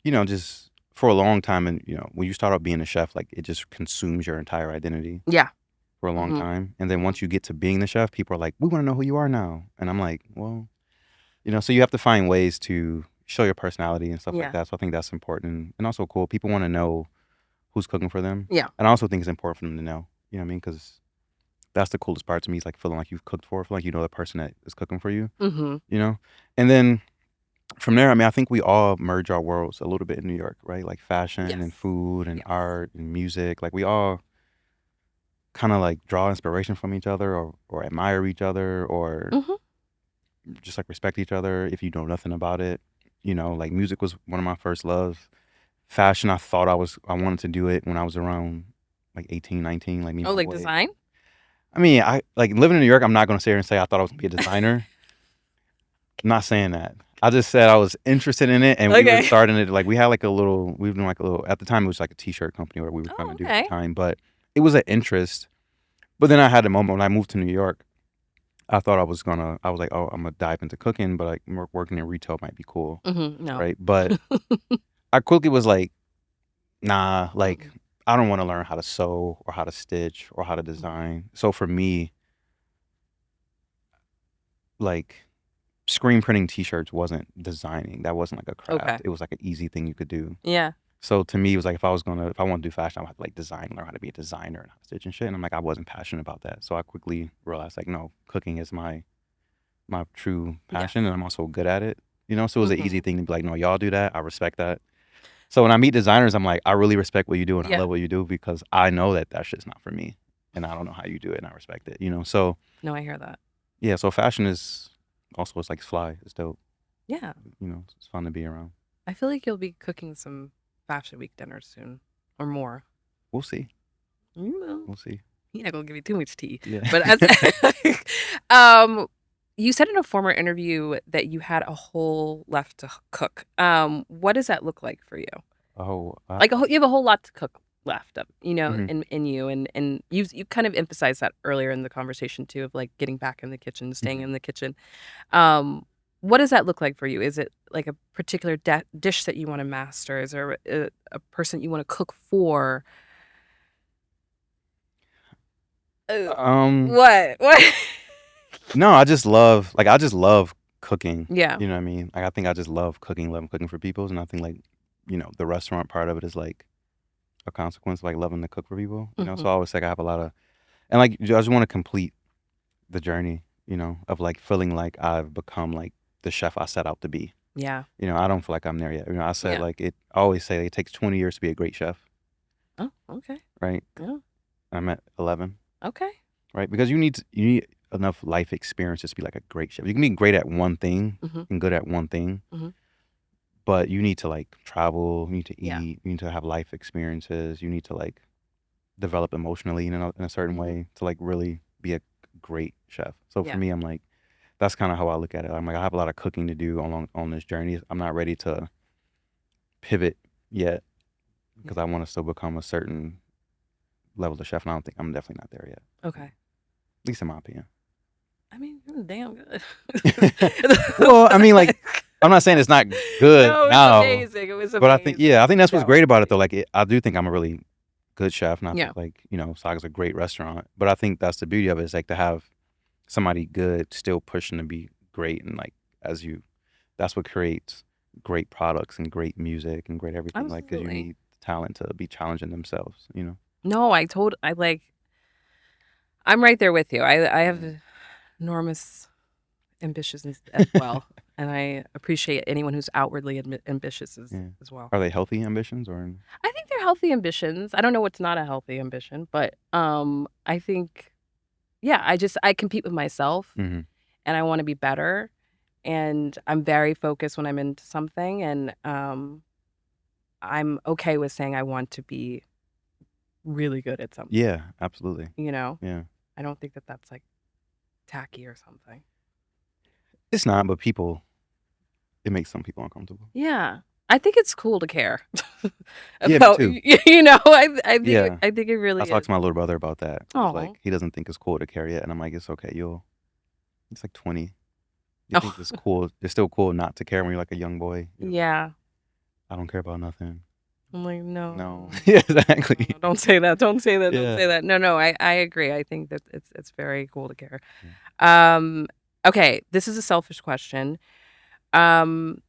just for a long time, and when you start out being a chef, like it just consumes your entire identity. Yeah. For a long time, and then once you get to being the chef, people are like, "We want to know who you are now," and I'm like, "Well, so you have to find ways to show your personality and stuff like that." So I think that's important, and also cool. People want to know who's cooking for them. Yeah. And I also think it's important for them to know. You know what I mean? Because that's the coolest part to me. Is like feeling like you've cooked for, feeling like you know the person that is cooking for you. Mm-hmm. And then from there, I mean, I think we all merge our worlds a little bit in New York, right? Like fashion and food and art and music. Like we all kind of like draw inspiration from each other, or admire each other, or just like respect each other if you know nothing about it. Like music was one of my first loves. Fashion, I thought I wanted to do it when I was around like 18, 19. Like me. Oh, like design? I mean, I like living in New York. I'm not going to sit here and say I thought I was going to be a designer. I'm not saying that. I just said I was interested in it, and we were starting it. Like we had like we were doing like a little. At the time, it was like a T-shirt company where we were trying to do at the time, but it was an interest. But then I had a moment when I moved to New York. I thought I was like, oh, I'm gonna dive into cooking, but like working in retail might be cool, no, right? But I quickly was like, nah, like I don't want to learn how to sew or how to stitch or how to design. So for me, like screen printing T-shirts wasn't designing. That wasn't like a craft. It was like an easy thing you could do. Yeah. So to me, it was like if I want to do fashion, I would have to like learn how to be a designer and how to stitch and shit. And I'm like, I wasn't passionate about that. So I quickly realized like, no, cooking is my true passion, and I'm also good at it. So it was an easy thing to be like, no, y'all do that. I respect that. So when I meet designers, I'm like, I really respect what you do, and I love what you do, because I know that shit's not for me, and I don't know how you do it, and I respect it. So no, I hear that. Yeah, so fashion is also, it's like fly. It's dope. Yeah. It's fun to be around. I feel like you'll be cooking some Fashion Week dinners soon, or more. We'll see. We'll see. You're not gonna give me too much tea. Yeah. But you said in a former interview that you had a whole left to cook. What does that look like for you? Oh, you have a whole lot to cook left up, Mhm. in you, and you kind of emphasized that earlier in the conversation too, of like getting back in the kitchen, staying in the kitchen. What does that look like for you? Is it like a particular dish that you want to master? Is there a person you want to cook for? What? No, I just love cooking. Yeah. You know what I mean? Like I think I just love cooking for people, and I think like, the restaurant part of it is like a consequence of like loving to cook for people. So I always say I have a lot of, and like I just want to complete the journey, of like feeling like I've become like the chef I set out to be. Yeah. You know, I don't feel like I'm there yet. You know, I said Yeah. I always say it takes 20 years to be a great chef, Oh, okay. right? Yeah. I'm at 11, Okay. right? Because you need enough life experiences to be like a great chef. You can be great at one thing Mm-hmm. and good at one thing, Mm-hmm. but you need to like travel, you need to Yeah. eat, you need to have life experiences, you need to like develop emotionally in a certain Mm-hmm. way to like really be a great chef. So for Yeah. me, I'm like, that's kind of how I look at it. I'm like, I have a lot of cooking to do on this journey. I'm not ready to pivot yet because Yeah. I want to still become a certain level of chef, and I don't think I'm definitely not there yet. Okay. At least in my opinion. I mean, you're damn good. Well, I mean, like, I'm not saying it's not good No, it was now, amazing. It was but I think amazing. I think that's what's No, great about it though. Like, I do think I'm a really good chef, and I yeah. think like Saga's a great restaurant. But I think that's the beauty of it is like to have somebody good still pushing to be great, and like as you, that's what creates great products and great music and great everything. Like, because you Absolutely. need talent to be challenging themselves. No, I'm right there with you. I have Yeah. enormous ambitions as well, and I appreciate anyone who's outwardly ambitious Yeah. as well. Are they healthy ambitions or? I think they're healthy ambitions. I don't know what's not a healthy ambition, but I think yeah, I compete with myself Mm-hmm. and I want to be better, and I'm very focused when I'm into something, and I'm okay with saying I want to be really good at something. Yeah, absolutely. You know, Yeah. I don't think that that's like tacky or something. It's not, but it makes some people uncomfortable. Yeah. I think it's cool to care Yeah, me about, too. Yeah. I think it I really talked is. to my little brother about that. He's Oh. like, he doesn't think it's cool to carry it, and I'm like, it's okay. It's like 20. You think Oh. it's cool? It's still cool not to care when you're like a young boy. You're like, Yeah. I don't care about nothing. I'm like, No. no. Yeah, No, exactly. don't say that. Don't say that. Don't Yeah. say that. No, I agree. I think that it's very cool to care. Yeah. Okay, this is a selfish question. Um,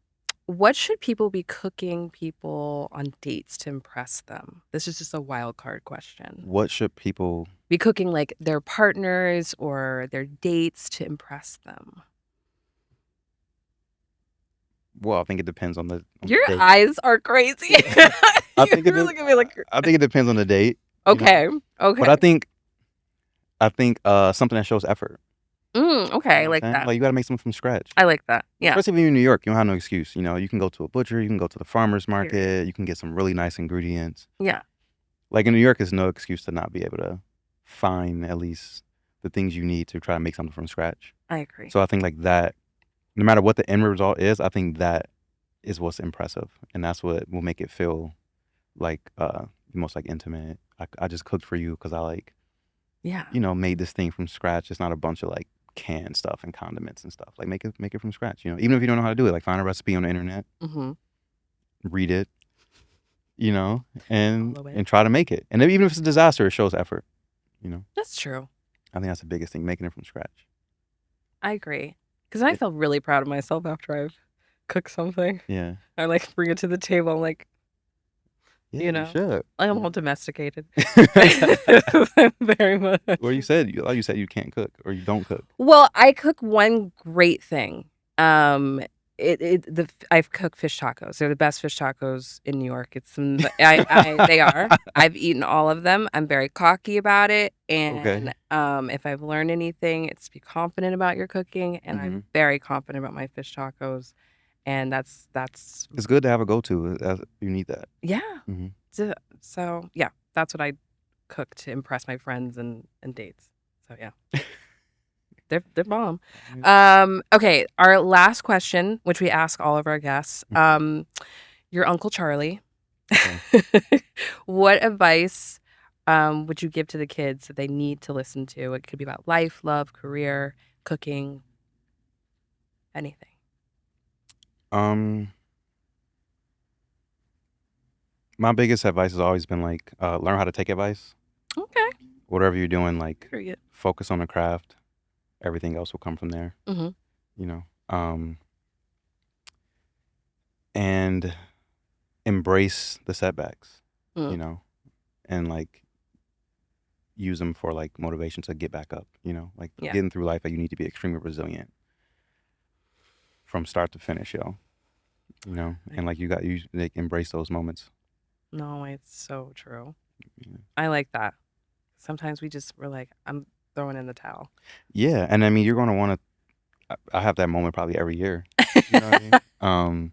what should people be cooking people on dates to impress them? This is just a wild card question. What should people? Be cooking like their partners or their dates to impress them. Well, I think it depends on the Your date. eyes are crazy. I think You're looking at me like I think it depends on the date. okay. Okay. But I think something that shows effort. Okay, I like that. Like you got to make something from scratch. I like that. Yeah. Especially if you're in New York, you don't have no excuse. You can go to a butcher, you can go to the farmer's market, Period. you can get some really nice ingredients. Yeah. Like in New York, there's no excuse to not be able to find at least the things you need to try to make something from scratch. I agree. So I think like that, no matter what the end result is, I think that is what's impressive, and that's what will make it feel like the most like intimate. I just cooked for you because I like Yeah. made this thing from scratch. It's not a bunch of like canned stuff and condiments and stuff. Like make it from scratch. Even if you don't know how to do it, like find a recipe on the internet, Mm-hmm. read it, and Follow it. try to make it. And even if it's a disaster, it shows effort. That's true. I think that's the biggest thing, making it from scratch. I agree. Because I felt really proud of myself after I've cooked something. Yeah. I like bring it to the table. I'm like, Yeah, you should. I'm all domesticated. Very much. Or you said you can't cook or you don't cook. Well, I cook one great thing. I've cooked fish tacos. They're the best fish tacos in New York. They are. I've eaten all of them. I'm very cocky about it. And if I've learned anything, it's be confident about your cooking. And I'm very confident about my fish tacos. And that's it's good to have a go-to. You need that. yeah. Mm-hmm. So yeah, that's what I cook to impress my friends and dates. So yeah. They're bomb. Okay, our last question, which we ask all of our guests. Your Uncle Charlie. Okay. What advice would you give to the kids that they need to listen to? It could be about life, love, career, cooking, anything. My biggest advice has always been like learn how to take advice. Okay. Whatever you're doing, like Period. focus on the craft. Everything else will come from there. And embrace the setbacks. And like use them for like motivation to get back up. Getting through life, like you need to be extremely resilient from start to finish, you know, and like you like embrace those moments. No, it's so true. Yeah. I like that. Sometimes we're like, I'm throwing in the towel. Yeah, and I mean, you're gonna want to. I have that moment probably every year. You know what I mean?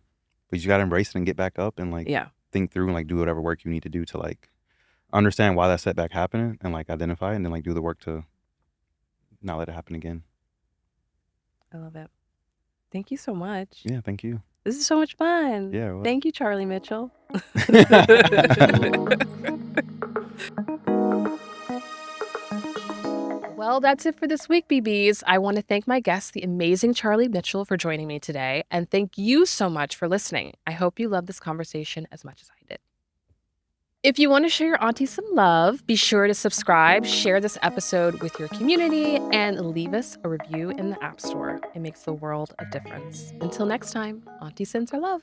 But you gotta embrace it and get back up and like Yeah, think through and like do whatever work you need to do to like understand why that setback happened and like identify it and then like do the work to not let it happen again. I love it. Thank you so much. Yeah, thank you. This is so much fun. Yeah, it was. Thank you, Charlie Mitchell. Well, that's it for this week, BBs. I want to thank my guest, the amazing Charlie Mitchell, for joining me today. And thank you so much for listening. I hope you loved this conversation as much as I did. If you want to show your auntie some love, be sure to subscribe, share this episode with your community, and leave us a review in the App Store. It makes the world of difference. Until next time, Auntie sends her love.